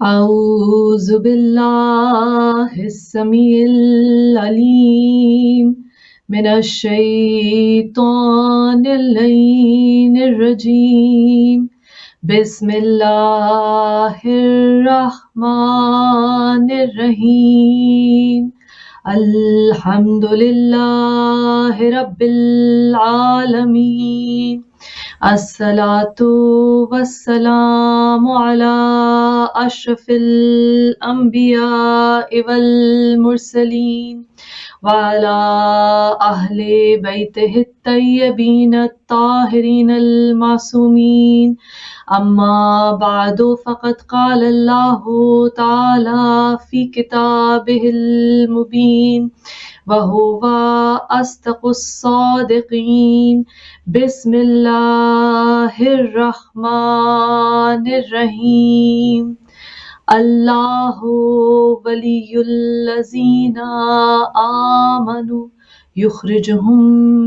أعوذ بالله السميع العليم من الشيطان اللعين الرجيم بسم الله الرحمن الرحيم الحمد لله رب العالمين الصلاة والسلام على أشرف الأنبياء والمرسلين وعلى أهل بيته الطيبين الطاهرين المعصومين أما بعد فقد قال الله تعالى في كتابه المبين وهو أصدق الصادقين بسم الله الرحمن الرحيم الله ولي الذين آمنوا يخرجهم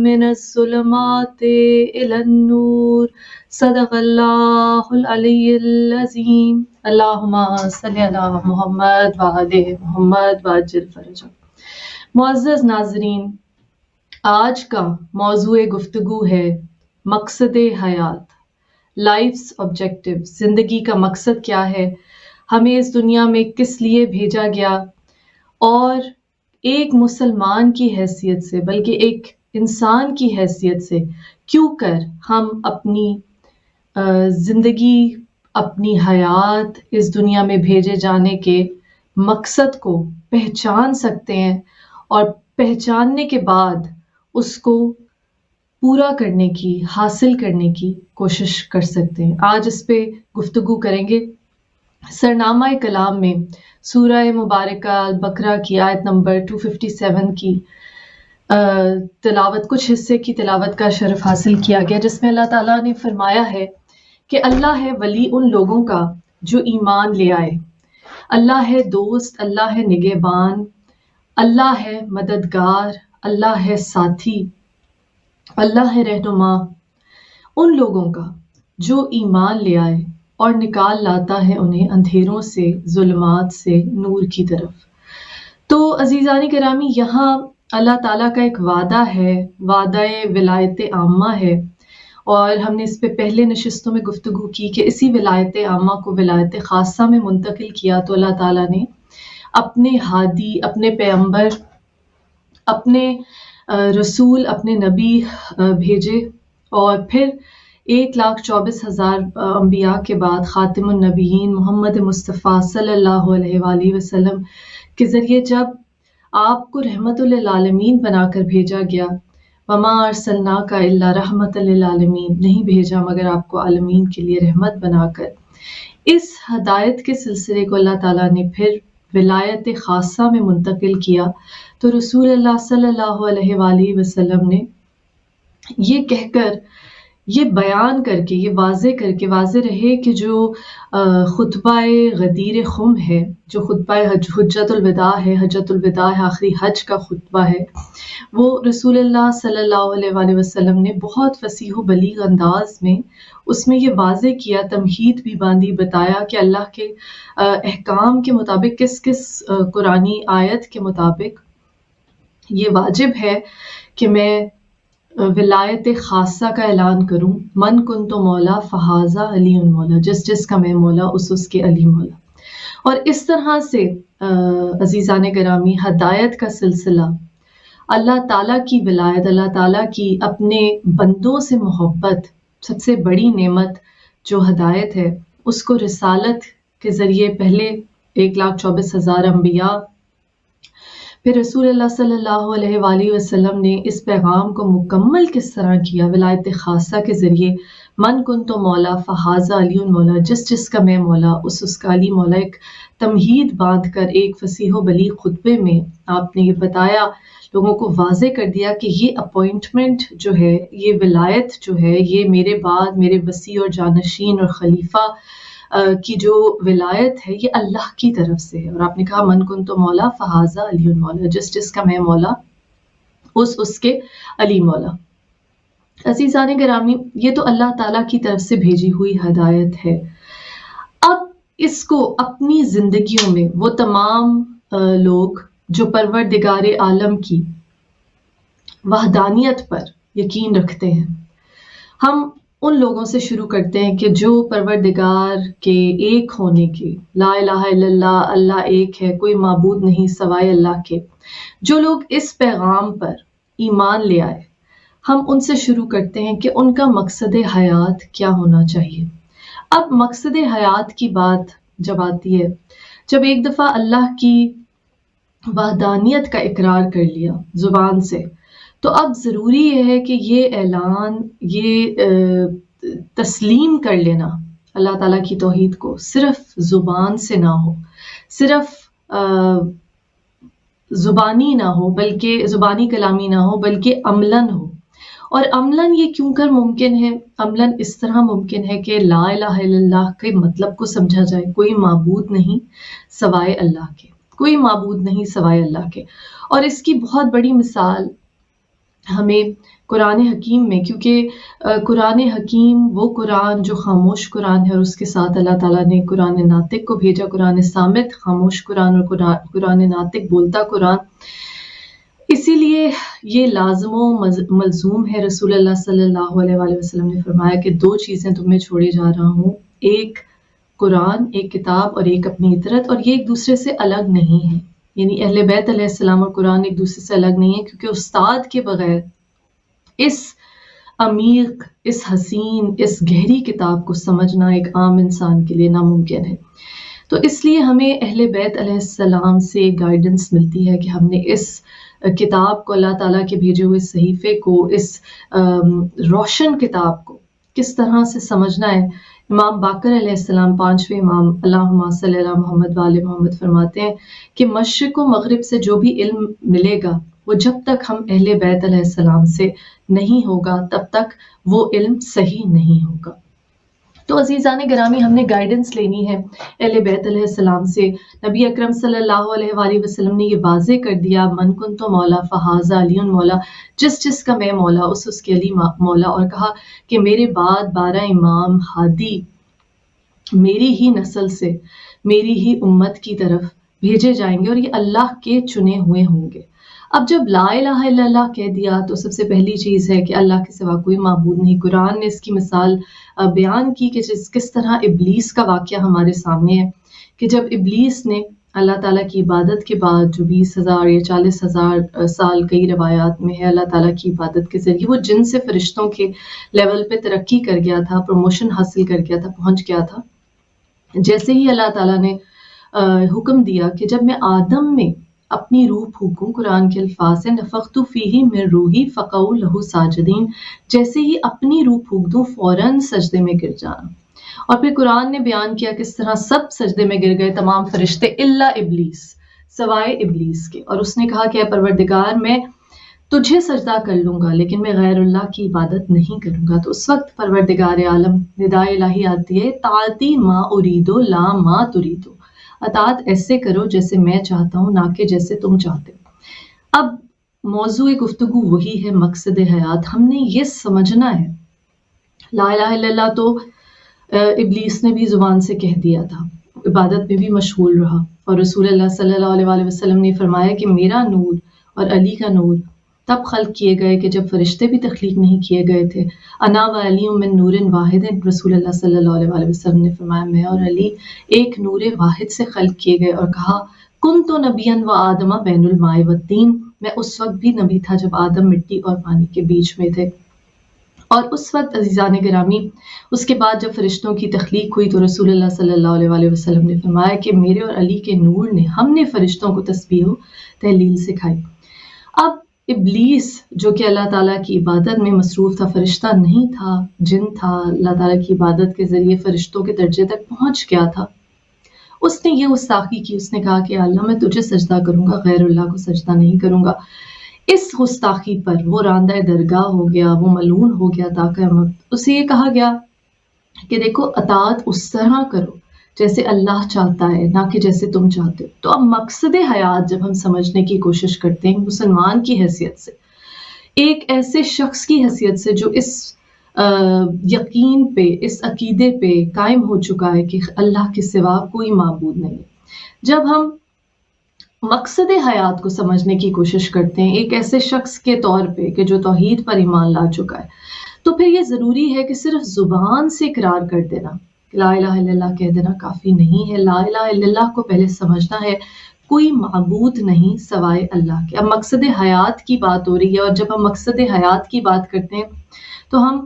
من الظلمات إلى النور صدق الله العلي العظيم اللهم صل على محمد وعلى محمد وعجل فرجه۔ معزز ناظرین، آج کا موضوع گفتگو ہے مقصد حیات، لائفس آبجیکٹیو، زندگی کا مقصد کیا ہے، ہمیں اس دنیا میں کس لیے بھیجا گیا، اور ایک مسلمان کی حیثیت سے بلکہ ایک انسان کی حیثیت سے کیوں کر ہم اپنی زندگی، اپنی حیات، اس دنیا میں بھیجے جانے کے مقصد کو پہچان سکتے ہیں اور پہچاننے کے بعد اس کو پورا کرنے کی، حاصل کرنے کی کوشش کر سکتے ہیں۔ آج اس پہ گفتگو کریں گے۔ سرنامہ کلام میں سورہ مبارکہ البقرہ کی آیت نمبر 257 کی تلاوت، کچھ حصے کی تلاوت کا شرف حاصل کیا گیا، جس میں اللہ تعالیٰ نے فرمایا ہے کہ اللہ ہے ولی ان لوگوں کا جو ایمان لے آئے، اللہ ہے دوست، اللہ ہے نگہبان، اللہ ہے مددگار، اللہ ہے ساتھی، اللہ ہے رہنما ان لوگوں کا جو ایمان لے آئے اور نکال لاتا ہے انہیں اندھیروں سے، ظلمات سے نور کی طرف۔ تو عزیزان گرامی، یہاں اللہ تعالیٰ کا ایک وعدہ ہے، وعدہ ولایت عامہ ہے، اور ہم نے اس پہ پہلے نشستوں میں گفتگو کی کہ اسی ولایت عامہ کو ولایت خاصہ میں منتقل کیا تو اللہ تعالیٰ نے اپنے ہادی، اپنے پیغمبر، اپنے رسول، اپنے نبی بھیجے، اور پھر 1,24,000 انبیاء کے بعد خاتم النبیین محمد مصطفیٰ صلی اللہ علیہ وآلہ وسلم کے ذریعے جب آپ کو رحمت للعالمین بنا کر بھیجا گیا، وما ارسلناک الا رحمت للعالمین، نہیں بھیجا مگر آپ کو عالمین کے لیے رحمت بنا کر، اس ہدایت کے سلسلے کو اللہ تعالیٰ نے پھر ولایت خاصہ میں منتقل کیا۔ تو رسول اللہ صلی اللہ علیہ وآلہ وسلم نے یہ کہہ کر، یہ بیان کر کے، یہ واضح کر کے، واضح رہے کہ جو خطبہ غدیر خم ہے، جو خطبہ حجت الوداع ہے، حجت الوداع ہے، آخری حج کا خطبہ ہے، وہ رسول اللہ صلی اللہ علیہ وآلہ وسلم نے بہت فصیح و بلیغ انداز میں اس میں یہ واضح کیا، تمہید بھی باندھی، بتایا کہ اللہ کے احکام کے مطابق، کس کس قرآنی آیت کے مطابق یہ واجب ہے کہ میں ولایت خاصہ کا اعلان کروں۔ من کنت مولا فہذا علی مولا، جس جس کا میں مولا اس کے علی مولا۔ اور اس طرح سے عزیزان گرامی، ہدایت کا سلسلہ، اللہ تعالیٰ کی ولایت، اللہ تعالیٰ کی اپنے بندوں سے محبت، سب سے بڑی نعمت جو ہدایت ہے، اس کو رسالت کے ذریعے پہلے 1,24,000 انبیاء، پھر رسول اللہ صلی اللہ علیہ وآلہ وسلم نے اس پیغام کو مکمل کس طرح کیا؟ ولایت خاصہ کے ذریعے، من کنت مولا فہذا علی مولا، جس جس کا میں مولا اس کا علی مولا، ایک تمہید باندھ کر ایک فصیح و بلیغ خطبے میں آپ نے یہ بتایا، لوگوں کو واضح کر دیا کہ یہ اپوائنٹمنٹ جو ہے، یہ ولایت جو ہے، یہ میرے بعد میرے وصی اور جانشین اور خلیفہ کی جو ولایت ہے، یہ اللہ کی طرف سے ہے۔ اور آپ نے کہا من کنت مولا فہذا علی مولا، جس جس کا میں مولا اس کے علی مولا۔ عزیزان گرامی، یہ تو اللہ تعالیٰ کی طرف سے بھیجی ہوئی ہدایت ہے۔ اب اس کو اپنی زندگیوں میں وہ تمام لوگ جو پروردگار عالم کی وحدانیت پر یقین رکھتے ہیں، ہم ان لوگوں سے شروع کرتے ہیں کہ جو پروردگار کے ایک ہونے کے، لا الہ الا اللہ، اللہ ایک ہے، کوئی معبود نہیں سوائے اللہ کے، جو لوگ اس پیغام پر ایمان لے آئے، ہم ان سے شروع کرتے ہیں کہ ان کا مقصد حیات کیا ہونا چاہیے۔ اب مقصد حیات کی بات جب آتی ہے، جب ایک دفعہ اللہ کی وحدانیت کا اقرار کر لیا زبان سے، تو اب ضروری یہ ہے کہ یہ اعلان، یہ تسلیم کر لینا اللہ تعالیٰ کی توحید کو صرف زبان سے نہ ہو، صرف زبانی نہ ہو، بلکہ زبانی کلامی نہ ہو، بلکہ عملاً ہو۔ اور عملاً یہ کیوں کر ممکن ہے؟ عملاً اس طرح ممکن ہے کہ لا الہ الا اللہ کے مطلب کو سمجھا جائے، کوئی معبود نہیں سوائے اللہ کے، کوئی معبود نہیں سوائے اللہ کے۔ اور اس کی بہت بڑی مثال ہمیں قرآن حکیم میں، کیونکہ قرآن حکیم وہ قرآن جو خاموش قرآن ہے، اور اس کے ساتھ اللہ تعالیٰ نے قرآن ناطق کو بھیجا، قرآن صامت خاموش قرآن اور قرآن ناطق بولتا قرآن۔ اسی لیے یہ لازم و ملزوم ہے۔ رسول اللہ صلی اللہ علیہ وآلہ وسلم نے فرمایا کہ دو چیزیں تمہیں چھوڑے جا رہا ہوں، ایک قرآن، ایک کتاب، اور ایک اپنی اطرت، اور یہ ایک دوسرے سے الگ نہیں ہے۔ یعنی اہل بیت علیہ السلام اور قرآن ایک دوسرے سے الگ نہیں ہے، کیونکہ استاد کے بغیر اس عمیق، اس حسین، اس گہری کتاب کو سمجھنا ایک عام انسان کے لیے ناممکن ہے۔ تو اس لیے ہمیں اہل بیت علیہ السلام سے گائیڈنس ملتی ہے کہ ہم نے اس کتاب کو، اللہ تعالیٰ کے بھیجے ہوئے صحیفے کو، اس روشن کتاب کو کس طرح سے سمجھنا ہے۔ امام باقر علیہ السلام، پانچویں امام، اللہم صلی علی محمد وآل محمد، فرماتے ہیں کہ مشرق و مغرب سے جو بھی علم ملے گا، وہ جب تک ہم اہل بیت علیہ السلام سے نہیں ہوگا تب تک وہ علم صحیح نہیں ہوگا۔ تو عزیزان گرامی، ہم نے گائیڈنس لینی ہے اہل بیت علیہ السلام سے۔ نبی اکرم صلی اللہ علیہ وآلہ وسلم نے یہ واضح کر دیا، من کنت مولا فہذا علی مولا، جس کا میں مولا اس کے علی مولا، اور کہا کہ میرے بعد 12 امام ہادی میری ہی نسل سے، میری ہی امت کی طرف بھیجے جائیں گے، اور یہ اللہ کے چنے ہوئے ہوں گے۔ اب جب لا الہ الا اللہ کہہ دیا تو سب سے پہلی چیز ہے کہ اللہ کے سوا کوئی معبود نہیں۔ قرآن نے اس کی مثال بیان کی کہ کس طرح ابلیس کا واقعہ ہمارے سامنے ہے، کہ جب ابلیس نے اللہ تعالیٰ کی عبادت کے بعد جو 20,000 یا 40,000 سال کئی روایات میں ہے اللہ تعالیٰ کی عبادت کے ذریعے وہ جن سے فرشتوں کے لیول پہ ترقی کر گیا تھا، پروموشن حاصل کر گیا تھا، پہنچ گیا تھا، جیسے ہی اللہ تعالیٰ نے حکم دیا کہ جب میں آدم میں اپنی روح پھونکوں، قرآن کے الفاظ ہیں نفخت فیہ من روحی فقعوا لہ ساجدین، جیسے ہی اپنی روح پھونک دوں فوراً سجدے میں گر جانا۔ اور پھر قرآن نے بیان کیا کس طرح سب سجدے میں گر گئے، تمام فرشتے الا ابلیس، سوائے ابلیس کے، اور اس نے کہا کہ اے پروردگار، میں تجھے سجدہ کر لوں گا لیکن میں غیر اللہ کی عبادت نہیں کروں گا۔ تو اس وقت پروردگار عالم ندائے الہی آتی ہے، طاعتی ما اریدو لا ما تریدو، اطاعت ایسے کرو جیسے میں چاہتا ہوں، نہ کہ جیسے تم چاہتے ہو۔ اب موضوع گفتگو وہی ہے، مقصد حیات۔ ہم نے یہ سمجھنا ہے، لا الہ الا اللہ تو ابلیس نے بھی زبان سے کہہ دیا تھا، عبادت میں بھی مشغول رہا، اور رسول اللہ صلی اللہ علیہ وآلہ وسلم نے فرمایا کہ میرا نور اور علی کا نور تب خلق کیے گئے کہ جب فرشتے بھی تخلیق نہیں کیے گئے تھے۔ انا و علی من نور واحد، رسول اللہ صلی اللہ علیہ وآلہ وسلم نے فرمایا میں اور علی ایک نور واحد سے خلق کیے گئے، اور کہا کنت نبیا و آدم بین الماء والطین، میں اس وقت بھی نبی تھا جب آدم مٹی اور پانی کے بیچ میں تھے۔ اور اس وقت عزیزان گرامی، اس کے بعد جب فرشتوں کی تخلیق ہوئی تو رسول اللہ صلی اللہ علیہ وآلہ وسلم نے فرمایا کہ میرے اور علی کے نور نے، ہم نے فرشتوں کو تسبیح و تحلیل سکھائی۔ اب ابلیس جو کہ اللہ تعالیٰ کی عبادت میں مصروف تھا، فرشتہ نہیں تھا، جن تھا، اللہ تعالیٰ کی عبادت کے ذریعے فرشتوں کے درجے تک پہنچ گیا تھا، اس نے یہ گستاخی کی، اس نے کہا کہ اللہ میں تجھے سجدہ کروں گا، غیر اللہ کو سجدہ نہیں کروں گا۔ اس گستاخی پر وہ راندہ درگاہ ہو گیا، وہ ملعون ہو گیا تا قیامت۔ اسے یہ کہا گیا کہ دیکھو اطاعت اس طرح کرو جیسے اللہ چاہتا ہے، نہ کہ جیسے تم چاہتے ہو۔ تو اب مقصد حیات جب ہم سمجھنے کی کوشش کرتے ہیں مسلمان کی حیثیت سے، ایک ایسے شخص کی حیثیت سے جو اس یقین پہ، اس عقیدے پہ قائم ہو چکا ہے کہ اللہ کے سوا کوئی معبود نہیں ہے۔ جب ہم مقصد حیات کو سمجھنے کی کوشش کرتے ہیں ایک ایسے شخص کے طور پہ کہ جو توحید پر ایمان لا چکا ہے، تو پھر یہ ضروری ہے کہ صرف زبان سے اقرار کر دینا، لا الہ الا اللہ کہہ دینا کافی نہیں ہے۔ لا الہ الا اللہ کو پہلے سمجھنا ہے، کوئی معبود نہیں سوائے اللہ کے۔ اب مقصد حیات کی بات ہو رہی ہے، اور جب ہم مقصد حیات کی بات کرتے ہیں تو ہم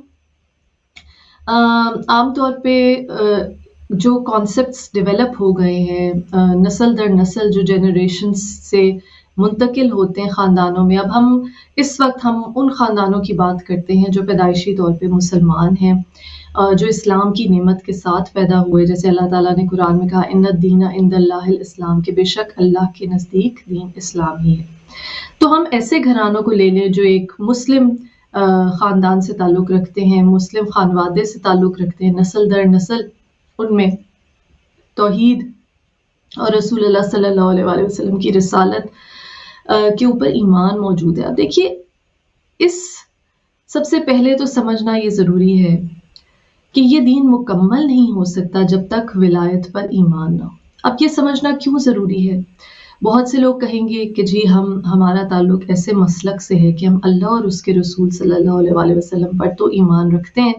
عام طور پہ جو کانسیپٹس ڈیولپ ہو گئے ہیں نسل در نسل، جو جنریشنز سے منتقل ہوتے ہیں خاندانوں میں، اب اس وقت ہم ان خاندانوں کی بات کرتے ہیں جو پیدائشی طور پہ مسلمان ہیں، جو اسلام کی نعمت کے ساتھ پیدا ہوئے، جیسے اللہ تعالیٰ نے قرآن میں کہا ان الدین عند اللہ الاسلام، کہ بے شک اللہ کے نزدیک دین اسلام ہی ہے۔ تو ہم ایسے گھرانوں کو لے لیں جو ایک مسلم خاندان سے تعلق رکھتے ہیں، مسلم خانوادے سے تعلق رکھتے ہیں، نسل در نسل ان میں توحید اور رسول اللہ صلی اللہ علیہ وآلہ وسلم کی رسالت کے اوپر ایمان موجود ہے۔ اب دیکھیے، اس سب سے پہلے تو سمجھنا یہ ضروری ہے کہ یہ دین مکمل نہیں ہو سکتا جب تک ولایت پر ایمان نہ ہو۔ اب یہ سمجھنا کیوں ضروری ہے؟ بہت سے لوگ کہیں گے کہ جی ہمارا تعلق ایسے مسلک سے ہے کہ ہم اللہ اور اس کے رسول صلی اللہ علیہ وآلہ وسلم پر تو ایمان رکھتے ہیں،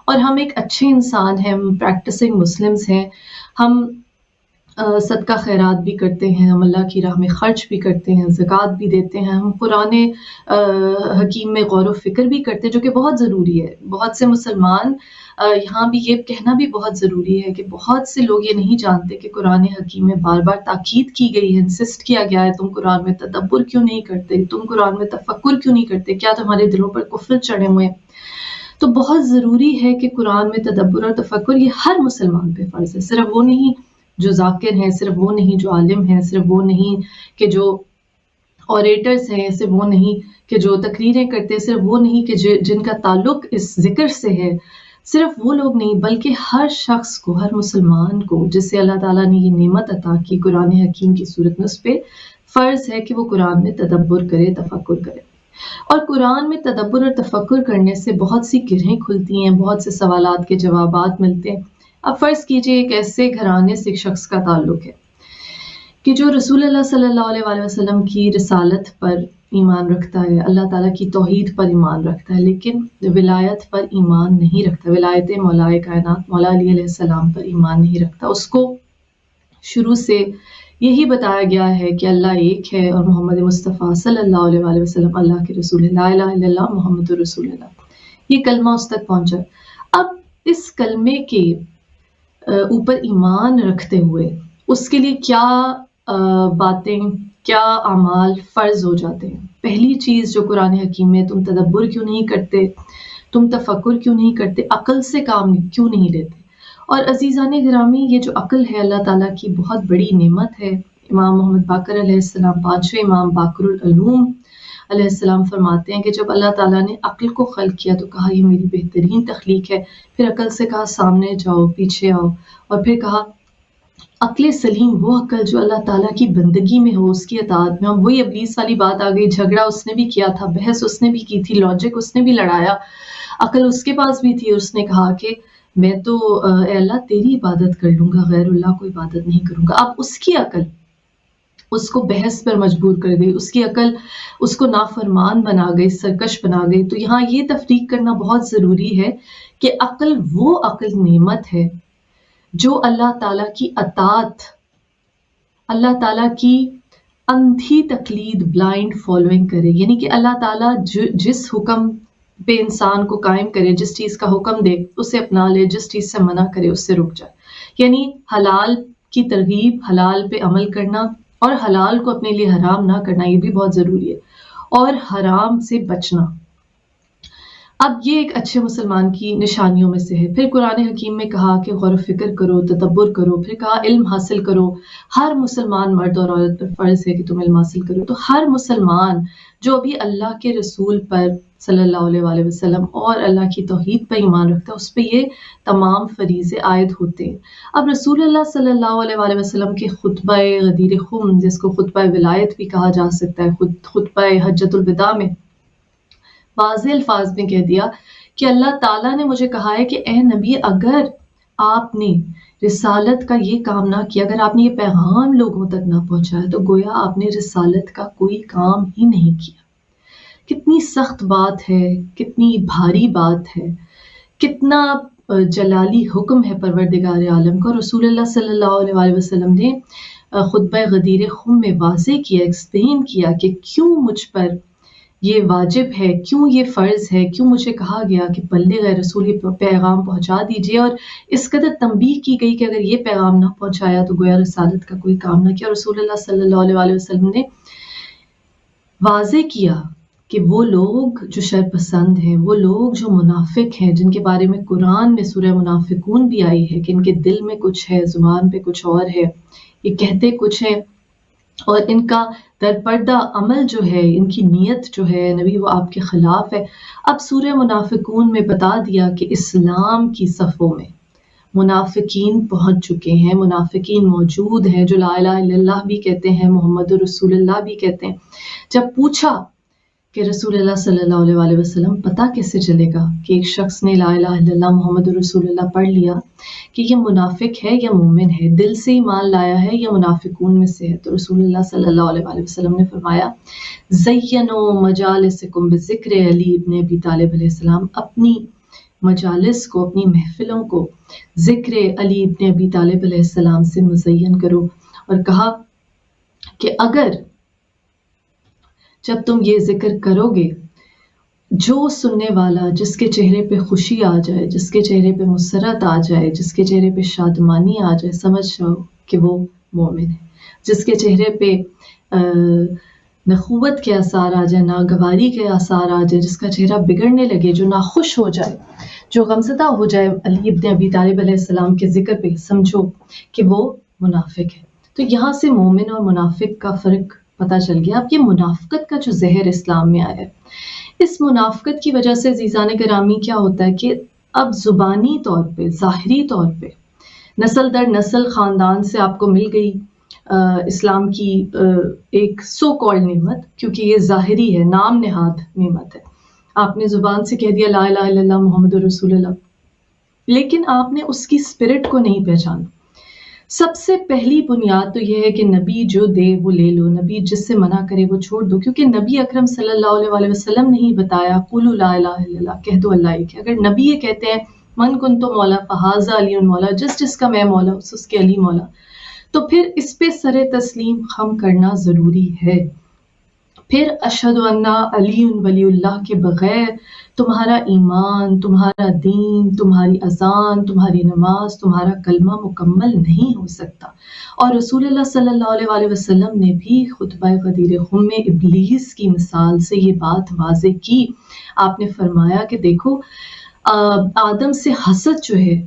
اور ہم ایک اچھے انسان ہیں، ہم پریکٹسنگ مسلمز ہیں، ہم صدقہ خیرات بھی کرتے ہیں، ہم اللہ کی راہ میں خرچ بھی کرتے ہیں، زکوٰۃ بھی دیتے ہیں، ہم قرآن حکیم میں غور و فکر بھی کرتے ہیں، جو کہ بہت ضروری ہے۔ بہت سے مسلمان یہاں بھی یہ کہنا بھی بہت ضروری ہے کہ بہت سے لوگ یہ نہیں جانتے کہ قرآن حکیم میں بار بار تاکید کی گئی ہے، انسسٹ کیا گیا ہے، تم قرآن میں تدبر کیوں نہیں کرتے، تم قرآن میں تفکر کیوں نہیں کرتے، کیا تمہارے دلوں پر کفر چڑھے ہوئے ہیں؟ تو بہت ضروری ہے کہ قرآن میں تدبر اور تفکر یہ ہر مسلمان پہ فرض ہے، صرف وہ نہیں جو ذاکر ہیں، صرف وہ نہیں جو عالم ہیں، صرف وہ نہیں کہ جو اوریٹرز ہیں، صرف وہ نہیں کہ جو تقریریں کرتے ہیں، صرف وہ نہیں کہ جن کا تعلق اس ذکر سے ہے، صرف وہ لوگ نہیں بلکہ ہر شخص کو، ہر مسلمان کو جس سے اللہ تعالیٰ نے یہ نعمت عطا کی قرآن حکیم کی صورت میں، اس پہ فرض ہے کہ وہ قرآن میں تدبر کرے، تفکر کرے۔ اور قرآن میں تدبر اور تفکر کرنے سے بہت سی گرہیں کھلتی ہیں، بہت سے سوالات کے جوابات ملتے ہیں۔ اب فرض کیجئے ایک ایسے گھرانے سے ایک شخص کا تعلق ہے کہ جو رسول اللہ صلی اللہ علیہ وآلہ وسلم کی رسالت پر ایمان رکھتا ہے، اللہ تعالیٰ کی توحید پر ایمان رکھتا ہے، لیکن ولایت پر ایمان نہیں رکھتا، ولایت مولا کائنات مولا علی علیہ السلام پر ایمان نہیں رکھتا۔ اس کو شروع سے یہی بتایا گیا ہے کہ اللہ ایک ہے اور محمد مصطفیٰ صلی اللہ علیہ وآلہ وسلم اللہ کے رسول ہے، لا الہ الا اللہ محمد رسول اللہ، یہ کلمہ اس تک پہنچا۔ اب اس کلمے کے اوپر ایمان رکھتے ہوئے اس کے لیے کیا باتیں، کیا اعمال فرض ہو جاتے ہیں؟ پہلی چیز جو قرآن حکیم میں، تم تدبر کیوں نہیں کرتے، تم تفکر کیوں نہیں کرتے، عقل سے کام کیوں نہیں لیتے؟ اور عزیزان گرامی، یہ جو عقل ہے اللہ تعالیٰ کی بہت بڑی نعمت ہے۔ امام محمد باقر علیہ السلام، پانچویں امام باقر العلوم علیہ السلام فرماتے ہیں کہ جب اللہ تعالیٰ نے عقل کو خلق کیا تو کہا یہ میری بہترین تخلیق ہے، پھر عقل سے کہا سامنے جاؤ، پیچھے آؤ، اور پھر کہا عقل سلیم وہ عقل جو اللہ تعالیٰ کی بندگی میں ہو، اس کی اطاعت میں ہو۔ وہی ابلیس والی بات آ گئی، جھگڑا اس نے بھی کیا تھا، بحث اس نے بھی کی تھی، لاجک اس نے بھی لڑایا، عقل اس کے پاس بھی تھی، اور اس نے کہا کہ میں تو اے اللہ تیری عبادت کر لوں گا، غیر اللہ کو عبادت نہیں کروں گا۔ اب اس کی عقل اس کو بحث پر مجبور کر گئی، اس کی عقل اس کو نافرمان بنا گئی، سرکش بنا گئی۔ تو یہاں یہ تفریق کرنا بہت ضروری ہے کہ عقل وہ عقل نعمت ہے جو اللہ تعالیٰ کی اطاعت، اللہ تعالیٰ کی اندھی تقلید، بلائنڈ فالوئنگ کرے، یعنی کہ اللہ تعالیٰ جس حکم پہ انسان کو قائم کرے، جس چیز کا حکم دے اسے اپنا لے، جس چیز سے منع کرے اس سے رک جائے۔ یعنی حلال کی ترغیب، حلال پہ عمل کرنا، اور حلال کو اپنے لیے حرام نہ کرنا، یہ بھی بہت ضروری ہے، اور حرام سے بچنا۔ اب یہ ایک اچھے مسلمان کی نشانیوں میں سے ہے۔ پھر قرآن حکیم میں کہا کہ غور و فکر کرو، تدبر کرو، پھر کہا علم حاصل کرو، ہر مسلمان مرد اور عورت پر فرض ہے کہ تم علم حاصل کرو۔ تو ہر مسلمان جو ابھی اللہ کے رسول پر صلی اللہ علیہ وآلہ وسلم اور اللہ کی توحید پر ایمان رکھتا ہے، اس پہ یہ تمام فریضے عائد ہوتے ہیں۔ اب رسول اللہ صلی اللہ علیہ وآلہ وسلم کے خطبہ غدیر خم، جس کو خطبہ ولایت بھی کہا جا سکتا ہے، خطبہ حجۃ الوداع میں واضح الفاظ میں کہہ دیا کہ اللہ تعالیٰ نے مجھے کہا ہے کہ اے نبی، اگر آپ نے رسالت کا یہ کام نہ کیا، اگر آپ نے یہ پیغام لوگوں تک نہ پہنچایا، تو گویا آپ نے رسالت کا کوئی کام ہی نہیں کیا۔ کتنی سخت بات ہے، کتنی بھاری بات ہے، کتنا جلالی حکم ہے پروردگار عالم کا۔ رسول اللہ صلی اللہ علیہ وآلہ وسلم نے خطبہ غدیر خم میں واضح کیا، ایکسپلین کیا کہ کیوں مجھ پر یہ واجب ہے، کیوں یہ فرض ہے، کیوں مجھے کہا گیا کہ بلغ رسول، پیغام پہنچا دیجیے، اور اس قدر تنبیہ کی گئی کہ اگر یہ پیغام نہ پہنچایا تو گویا رسالت کا کوئی کام نہ کیا۔ رسول اللہ صلی اللہ علیہ وآلہ وسلم نے واضح کیا کہ وہ لوگ جو شر پسند ہیں، وہ لوگ جو منافق ہیں، جن کے بارے میں قرآن میں سورہ منافقون بھی آئی ہے کہ ان کے دل میں کچھ ہے، زبان پہ کچھ اور ہے، یہ کہتے کچھ ہے، اور ان کا در پردہ عمل جو ہے، ان کی نیت جو ہے نبی وہ آپ کے خلاف ہے۔ اب سورہ منافقون میں بتا دیا کہ اسلام کی صفوں میں منافقین پہنچ چکے ہیں، منافقین موجود ہیں جو لا الہ الا اللہ بھی کہتے ہیں، محمد رسول اللہ بھی کہتے ہیں۔ جب پوچھا کہ رسول اللہ صلی اللہ علیہ وآلہ وسلم پتہ کیسے چلے گا کہ ایک شخص نے لا الہ الا اللہ محمد رسول اللہ پڑھ لیا کہ یہ منافق ہے یا مومن ہے، دل سے ایمان لایا ہے یا منافقون میں سے ہے؟ تو رسول اللہ صلی اللہ علیہ وآلہ وسلم نے فرمایا زینوا مجالسکم بذکر علی ابن ابی طالب علیہ السلام، اپنی مجالس کو، اپنی محفلوں کو ذکر علی ابن ابی طالب علیہ السلام سے مزین کرو، اور کہا کہ اگر جب تم یہ ذکر کرو گے، جو سننے والا جس کے چہرے پہ خوشی آ جائے، جس کے چہرے پہ مسرت آ جائے، جس کے چہرے پہ شادمانی آ جائے، سمجھ جاؤ کہ وہ مومن ہے۔ جس کے چہرے پہ نخوت کے آثار آ جائے، ناگواری کے آثار آ جائے، جس کا چہرہ بگڑنے لگے، جو ناخوش ہو جائے، جو غمزدہ ہو جائے علی ابن ابی طالب علیہ السلام کے ذکر پہ، سمجھو کہ وہ منافق ہے۔ تو یہاں سے مومن اور منافق کا فرق پتہ چل گیا۔ اب یہ منافقت کا جو زہر اسلام میں آیا ہے، اس منافقت کی وجہ سے عزیزان گرامی کیا ہوتا ہے کہ اب زبانی طور پہ، ظاہری طور پہ نسل در نسل خاندان سے آپ کو مل گئی اسلام کی ایک سو کالڈ نعمت، کیونکہ یہ ظاہری ہے، نام نہاد نعمت ہے۔ آپ نے زبان سے کہہ دیا لا الہ الا اللہ محمد رسول اللہ، لیکن آپ نے اس کی اسپرٹ کو نہیں پہچانا۔ سب سے پہلی بنیاد تو یہ ہے کہ نبی جو دے وہ لے لو، نبی جس سے منع کرے وہ چھوڑ دو، کیونکہ نبی اکرم صلی اللہ علیہ وآلہ وسلم نے ہی بتایا قولوا لا الہ الا اللہ، کہہ دو اللہ ایک ہے۔ اگر نبی یہ کہتے ہیں من کنت مولا فہذا علی مولا، جس کا میں مولا اس کے علی مولا، تو پھر اس پہ سر تسلیم خم کرنا ضروری ہے۔ پھر اشہد ان علی ولی اللہ کے بغیر تمہارا ایمان، تمہارا دین، تمہاری اذان، تمہاری نماز، تمہارا کلمہ مکمل نہیں ہو سکتا۔ اور رسول اللہ صلی اللہ علیہ وآلہ وسلم نے بھی خطبہ غدیر خم میں ابلیس کی مثال سے یہ بات واضح کی۔ آپ نے فرمایا کہ دیکھو آدم سے حسد جو ہے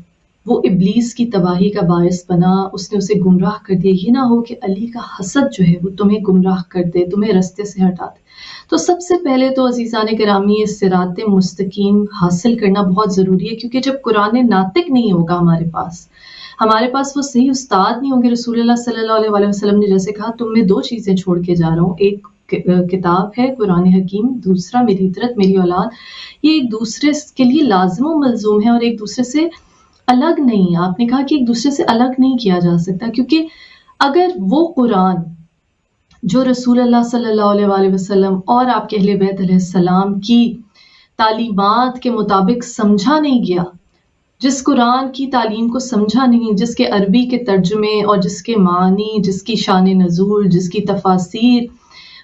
وہ ابلیس کی تباہی کا باعث بنا، اس نے اسے گمراہ کر دیا۔ یہ نہ ہو کہ علی کا حسد جو ہے وہ تمہیں گمراہ کر دے، تمہیں رستے سے ہٹا دے۔ تو سب سے پہلے تو عزیزان گرامی صراط مستقیم حاصل کرنا بہت ضروری ہے، کیونکہ جب قرآن ناطق نہیں ہوگا ہمارے پاس وہ صحیح استاد نہیں ہوں گے۔ رسول اللہ صلی اللہ علیہ وآلہ وسلم نے جیسے کہا تم میں دو چیزیں چھوڑ کے جا رہا ہوں، ایک کتاب ہے قرآن حکیم، دوسرا میری اطرت، میری اولاد۔ یہ ایک دوسرے کے لیے لازم و ملزوم ہے اور ایک دوسرے سے الگ نہیں۔ آپ نے کہا کہ ایک دوسرے سے الگ نہیں کیا جا سکتا، کیونکہ اگر وہ قرآن جو رسول اللہ صلی اللہ علیہ وآلہ وسلم اور آپ کے اہل بیت علیہ السلام کی تعلیمات کے مطابق سمجھا نہیں گیا، جس قرآن کی تعلیم کو سمجھا نہیں، جس کے عربی کے ترجمے اور جس کے معنی، جس کی شان نزول، جس کی تفاسیر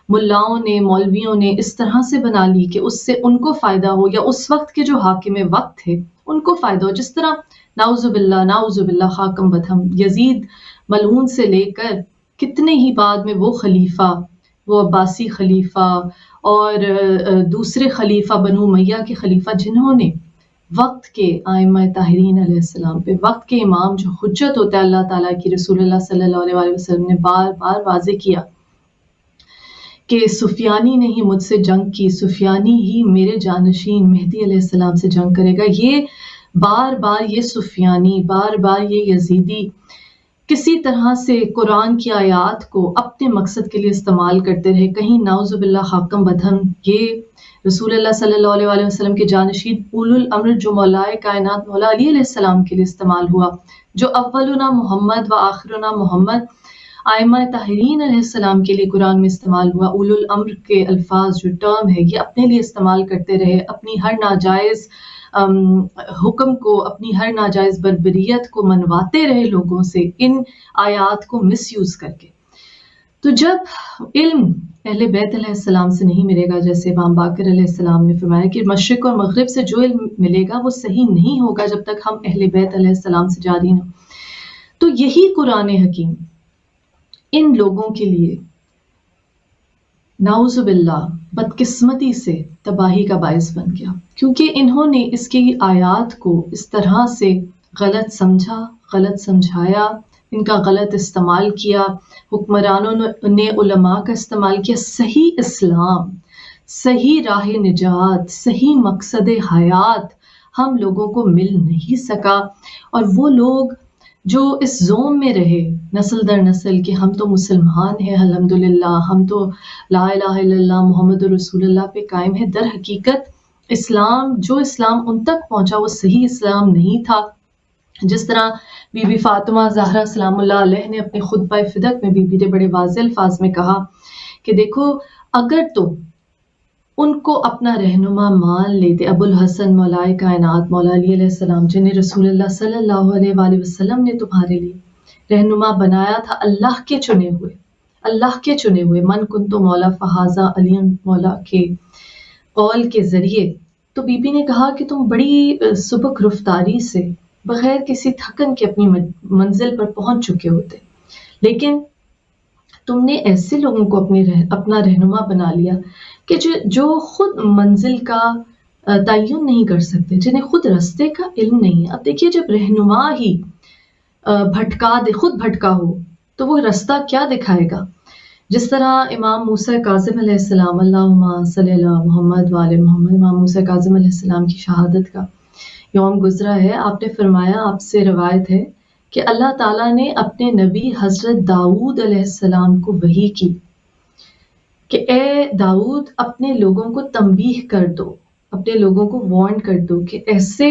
ملاؤں نے، مولویوں نے اس طرح سے بنا لی کہ اس سے ان کو فائدہ ہو، یا اس وقت کے جو حاکم وقت تھے ان کو فائدہ ہو، جس طرح نعوذ باللہ خاکم بدہم یزید ملعون سے لے کر کتنے ہی بعد میں وہ خلیفہ، وہ عباسی خلیفہ اور دوسرے خلیفہ بنو امیہ کے خلیفہ، جنہوں نے وقت کے ائمہ طاہرین علیہ السلام پہ، وقت کے امام جو حجت ہوتا ہے اللہ تعالیٰ کی، رسول اللہ صلی اللہ علیہ وآلہ وسلم نے بار بار واضح کیا کہ سفیانی نے ہی مجھ سے جنگ کی، سفیانی ہی میرے جانشین مہدی علیہ السلام سے جنگ کرے گا۔ یہ بار بار یہ سفیانی، بار بار یہ یزیدی کسی طرح سے قرآن کی آیات کو اپنے مقصد کے لیے استعمال کرتے رہے، کہیں نعوذ باللہ حاکم بدہن یہ رسول اللہ صلی اللہ علیہ وسلم کے جانشین اولو الامر جو مولائے کائنات مولا علی علیہ السلام کے لیے استعمال ہوا، جو اولنا محمد و آخرنا محمد آئمہ طاہرین علیہ السلام کے لیے قرآن میں استعمال ہوا، اولو الامر کے الفاظ جو ٹرم ہے یہ اپنے لیے استعمال کرتے رہے، اپنی ہر ناجائز حکم کو، اپنی ہر ناجائز بربریت کو منواتے رہے لوگوں سے ان آیات کو مس یوز کر کے۔ تو جب علم اہل بیت علیہ السلام سے نہیں ملے گا، جیسے امام باقر علیہ السلام نے فرمایا کہ مشرق اور مغرب سے جو علم ملے گا وہ صحیح نہیں ہوگا جب تک ہم اہل بیت علیہ السلام سے جاری نہ۔ تو یہی قرآن حکیم ان لوگوں کے لیے نعوذ باللہ بدقسمتی سے تباہی کا باعث بن گیا، کیونکہ انہوں نے اس کی آیات کو اس طرح سے غلط سمجھا، غلط سمجھایا، ان کا غلط استعمال کیا، حکمرانوں نے علماء کا استعمال کیا۔ صحیح اسلام، صحیح راہ نجات، صحیح مقصد حیات ہم لوگوں کو مل نہیں سکا، اور وہ لوگ جو اس زوم میں رہے نسل در نسل کہ ہم تو مسلمان ہیں الحمدللہ، ہم تو لا الہ الا اللہ محمد رسول اللہ پہ قائم ہے، در حقیقت اسلام جو اسلام ان تک پہنچا وہ صحیح اسلام نہیں تھا۔ جس طرح بی بی فاطمہ زہرا سلام اللہ علیہ نے اپنے خطبہ فدق میں بی بی نے بڑے واضح الفاظ میں کہا کہ دیکھو اگر تو ان کو اپنا رہنما مان لیتے، ابو الحسن مولائے کائنات مولا علی علیہ السلام جنہیں رسول اللہ صلی اللہ علیہ وآلہ وسلم نے تمہارے لیے رہنما بنایا تھا، اللہ کے چنے ہوئے، اللہ کے چنے ہوئے، من کنتو مولا فہذا علی مولا کے قول کے ذریعے، تو بی بی نے کہا کہ تم بڑی سبک رفتاری سے بغیر کسی تھکن کے اپنی منزل پر پہنچ چکے ہوتے، لیکن تم نے ایسے لوگوں کو اپنا رہنما بنا لیا کہ جو خود منزل کا تعین نہیں کر سکتے، جنہیں خود راستے کا علم نہیں ہے۔ اب دیکھیے جب رہنما ہی خود بھٹکا ہو تو وہ راستہ کیا دکھائے گا؟ جس طرح امام موسیٰ کاظم علیہ السلام، اللہم صلی اللہ محمد وآل محمد، امام موسیٰ کاظم علیہ السلام کی شہادت کا یوم گزرا ہے، آپ نے فرمایا، آپ سے روایت ہے کہ اللہ تعالیٰ نے اپنے نبی حضرت داؤد علیہ السلام کو وحی کی کہ اے داؤد اپنے لوگوں کو تنبیہ کر دو، اپنے لوگوں کو وارن کر دو کہ ایسے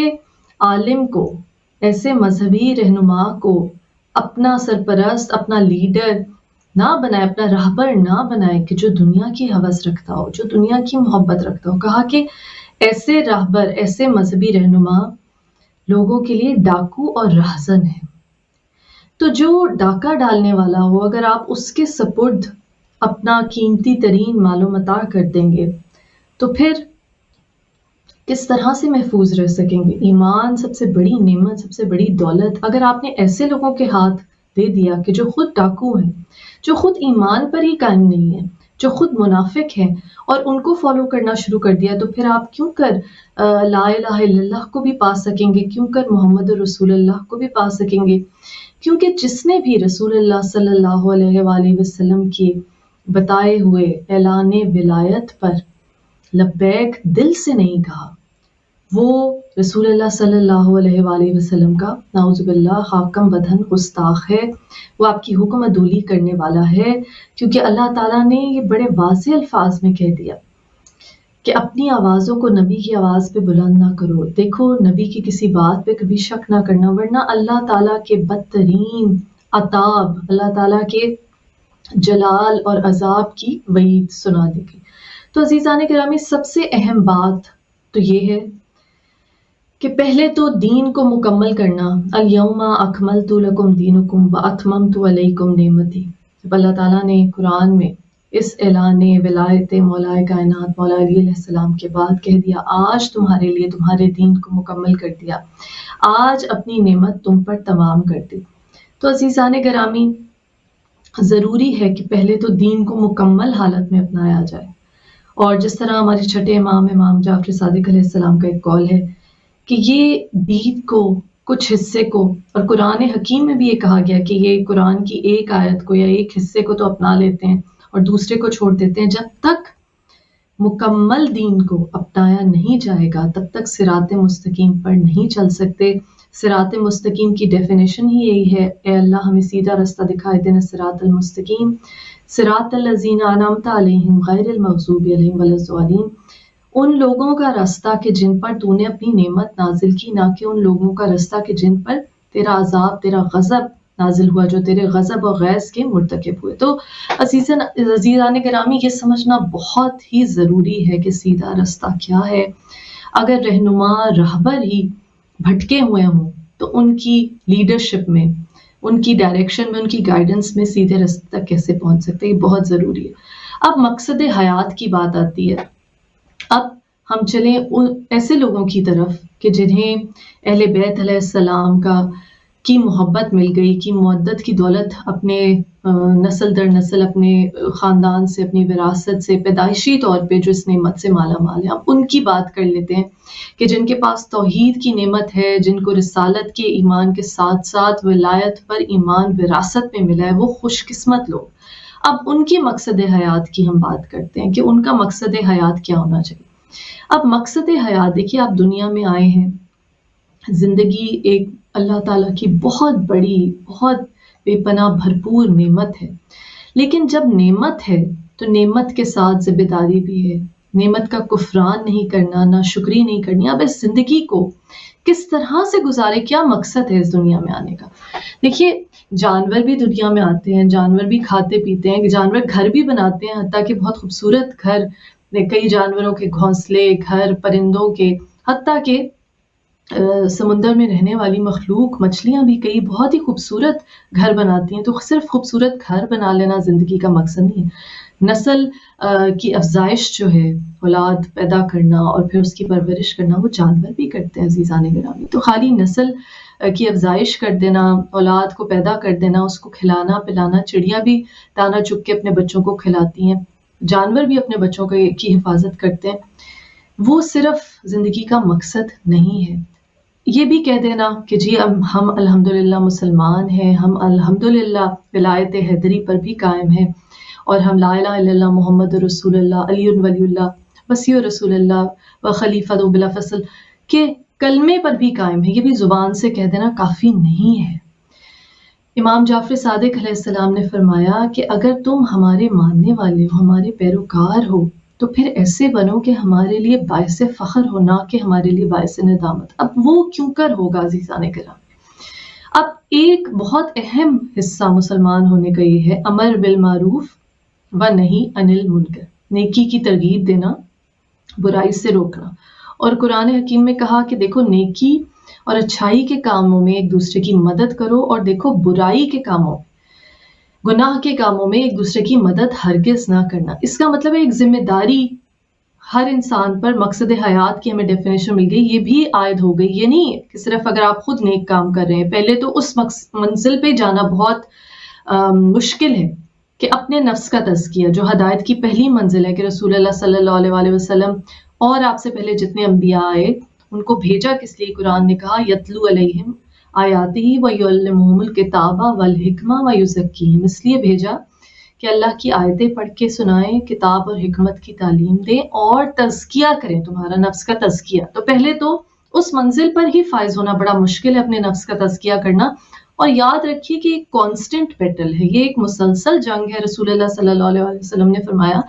عالم کو، ایسے مذہبی رہنما کو اپنا سرپرست، اپنا لیڈر نہ بنائے، اپنا راہبر نہ بنائے کہ جو دنیا کی ہوس رکھتا ہو، جو دنیا کی محبت رکھتا ہو۔ کہا کہ ایسے راہبر، ایسے مذہبی رہنما لوگوں کے لیے ڈاکو اور رہزن ہے۔ تو جو ڈاکہ ڈالنے والا ہو، اگر آپ اس کے سپرد اپنا قیمتی ترین مال و متاع کر دیں گے تو پھر کس طرح سے محفوظ رہ سکیں گے؟ ایمان سب سے بڑی نعمت، سب سے بڑی دولت، اگر آپ نے ایسے لوگوں کے ہاتھ دے دیا کہ جو خود ڈاکو ہیں، جو خود ایمان پر ہی قائم نہیں ہیں، جو خود منافق ہیں، اور ان کو فالو کرنا شروع کر دیا، تو پھر آپ کیوں کر لا الہ الا اللہ کو بھی پا سکیں گے؟ کیوں کر محمد رسول اللہ کو بھی پا سکیں گے؟ کیونکہ جس نے بھی رسول اللہ صلی اللہ علیہ وآلہ وسلم کی بتائے ہوئے اعلان ولایت پر لبیک دل سے نہیں کہا، وہ رسول اللہ صلی اللہ علیہ وآلہ وسلم کا نعوذ باللہ حاکم بدہن گستاخ ہے، وہ آپ کی حکم عدولی کرنے والا ہے، کیونکہ اللہ تعالیٰ نے یہ بڑے واضح الفاظ میں کہہ دیا کہ اپنی آوازوں کو نبی کی آواز پہ بلند نہ کرو۔ دیکھو نبی کی کسی بات پہ کبھی شک نہ کرنا، ورنہ اللہ تعالیٰ کے بدترین عذاب، اللہ تعالیٰ کے جلال اور عذاب کی وعید سنا دے گی۔ تو عزیزان گرامی، سب سے اہم بات تو یہ ہے کہ پہلے تو دین کو مکمل کرنا، الیوم اکملت لکم دینکم واتممت علیکم نعمتی۔ جب اللہ تعالیٰ نے قرآن میں اس اعلان ولایت مولا کائنات مولا علی علیہ السلام کے بعد کہہ دیا آج تمہارے لیے تمہارے دین کو مکمل کر دیا، آج اپنی نعمت تم پر تمام کر دی، تو عزیزان گرامی ضروری ہے کہ پہلے تو دین کو مکمل حالت میں اپنایا جائے۔ اور جس طرح ہمارے چھٹے امام جعفر صادق علیہ السلام کا ایک قول ہے کہ یہ دین کو، کچھ حصے کو، اور قرآن حکیم میں بھی یہ کہا گیا کہ یہ قرآن کی ایک آیت کو یا ایک حصے کو تو اپنا لیتے ہیں اور دوسرے کو چھوڑ دیتے ہیں، جب تک مکمل دین کو اپنایا نہیں جائے گا تب تک صراط مستقیم پر نہیں چل سکتے۔ صراط مستقیم کی ڈیفینیشن ہی یہی ہے، اے اللہ ہمیں سیدھا رستہ دکھائے، اہدنا الصراط المستقیم صراط الذین انعمت علیہم غیر المغضوب علیہم ولا الضالین، ان لوگوں کا راستہ کہ جن پر تو نے اپنی نعمت نازل کی، نہ کہ ان لوگوں کا راستہ کہ جن پر تیرا عذاب، تیرا غضب نازل ہوا، جو تیرے غضب اور غیظ کے مرتکب ہوئے۔ تو عزیزان گرامی، یہ سمجھنا بہت ہی ضروری ہے کہ سیدھا رستہ کیا ہے۔ اگر رہنما رہبر ہی بھٹکے ہوئے ہوں تو ان کی لیڈرشپ میں، ان کی ڈائریکشن میں، ان کی گائیڈنس میں سیدھے راستے تک کیسے پہنچ سکتے ہیں، یہ بہت ضروری ہے۔ اب مقصد حیات کی بات آتی ہے۔ اب ہم چلیں ایسے لوگوں کی طرف کہ جنہیں اہل بیت علیہ السلام کی محبت مل گئی، کی مودت کی دولت اپنے نسل در نسل، اپنے خاندان سے، اپنی وراثت سے، پیدائشی طور پہ جو اس نعمت سے مالا مال ہے۔ اب ان کی بات کر لیتے ہیں کہ جن کے پاس توحید کی نعمت ہے، جن کو رسالت کے ایمان کے ساتھ ساتھ ولایت پر ایمان وراثت میں ملا ہے، وہ خوش قسمت لوگ۔ اب ان کی مقصد حیات کی ہم بات کرتے ہیں کہ ان کا مقصد حیات کیا ہونا چاہیے۔ اب مقصد حیات دیکھیے، آپ دنیا میں آئے ہیں، زندگی ایک اللہ تعالیٰ کی بہت بڑی، بہت بے پناہ بھرپور نعمت ہے، لیکن جب نعمت ہے تو نعمت کے ساتھ ذمہ داری بھی ہے۔ نعمت کا کفران نہیں کرنا، نہ شکری نہیں کرنی۔ اب اس زندگی کو کس طرح سے گزارے، کیا مقصد ہے اس دنیا میں آنے کا؟ دیکھیے، جانور بھی دنیا میں آتے ہیں، جانور بھی کھاتے پیتے ہیں، جانور گھر بھی بناتے ہیں، حتیٰ کہ بہت خوبصورت گھر، کئی جانوروں کے گھونسلے، گھر، پرندوں کے، حتیٰ کہ سمندر میں رہنے والی مخلوق، مچھلیاں بھی کئی بہت ہی خوبصورت گھر بناتی ہیں۔ تو صرف خوبصورت گھر بنا لینا زندگی کا مقصد نہیں ہے۔ نسل کی افزائش جو ہے، اولاد پیدا کرنا اور پھر اس کی پرورش کرنا، وہ جانور بھی کرتے ہیں عزیزان گرامی۔ تو خالی نسل کی افزائش کر دینا، اولاد کو پیدا کر دینا، اس کو کھلانا پلانا، چڑیا بھی دانا چگ کے اپنے بچوں کو کھلاتی ہیں، جانور بھی اپنے بچوں کی حفاظت کرتے ہیں، وہ صرف زندگی کا مقصد نہیں ہے۔ یہ بھی کہہ دینا کہ جی اب ہم الحمدللہ مسلمان ہیں، ہم الحمدللہ ولایت حیدری پر بھی قائم ہیں، اور ہم لا الہ الا اللہ محمد رسول اللہ علی ولی اللہ وسیع رسول اللہ و خلیفۃ بلا فصل کے کلمے پر بھی قائم ہے، یہ بھی زبان سے کہہ دینا کافی نہیں ہے۔ امام جعفر صادق علیہ السلام نے فرمایا کہ اگر تم ہمارے ماننے والے ہو، ہمارے پیروکار ہو، تو پھر ایسے بنو کہ ہمارے لیے باعث فخر ہو، نہ کہ ہمارے لیے باعث ندامت۔ اب وہ کیوں کر ہوگا عزیزان کرام؟ اب ایک بہت اہم حصہ مسلمان ہونے کا یہ ہے، امر بالمعروف و نہی عن المنکر، نیکی کی ترغیب دینا، برائی سے روکنا۔ اور قرآن حکیم میں کہا کہ دیکھو، نیکی اور اچھائی کے کاموں میں ایک دوسرے کی مدد کرو، اور دیکھو برائی کے کاموں، گناہ کے کاموں میں ایک دوسرے کی مدد ہرگز نہ کرنا۔ اس کا مطلب ہے ایک ذمہ داری ہر انسان پر۔ مقصد حیات کی ہمیں ڈیفینیشن مل گئی، یہ بھی عائد ہو گئی۔ یہ نہیں ہے کہ صرف اگر آپ خود نیک کام کر رہے ہیں، پہلے تو اس منزل پہ جانا بہت مشکل ہے کہ اپنے نفس کا تزکیہ، جو ہدایت کی پہلی منزل ہے کہ رسول اللہ صلی اللہ علیہ وسلم اور آپ سے پہلے جتنے انبیاء آئے، ان کو بھیجا کس لیے؟ قرآن نے کہا یتلو علیہم آیاتہ ویعلمہم الکتاب والحکمہ ویزکیہم، اس لیے بھیجا کہ اللہ کی آیتیں پڑھ کے سنائیں، کتاب اور حکمت کی تعلیم دیں اور تزکیہ کریں، تمہارا نفس کا تزکیہ۔ تو پہلے تو اس منزل پر ہی فائز ہونا بڑا مشکل ہے، اپنے نفس کا تزکیہ کرنا۔ اور یاد رکھیے کہ ایک کانسٹنٹ بیٹل ہے، یہ ایک مسلسل جنگ ہے۔ رسول اللہ صلی اللہ علیہ وسلم نے فرمایا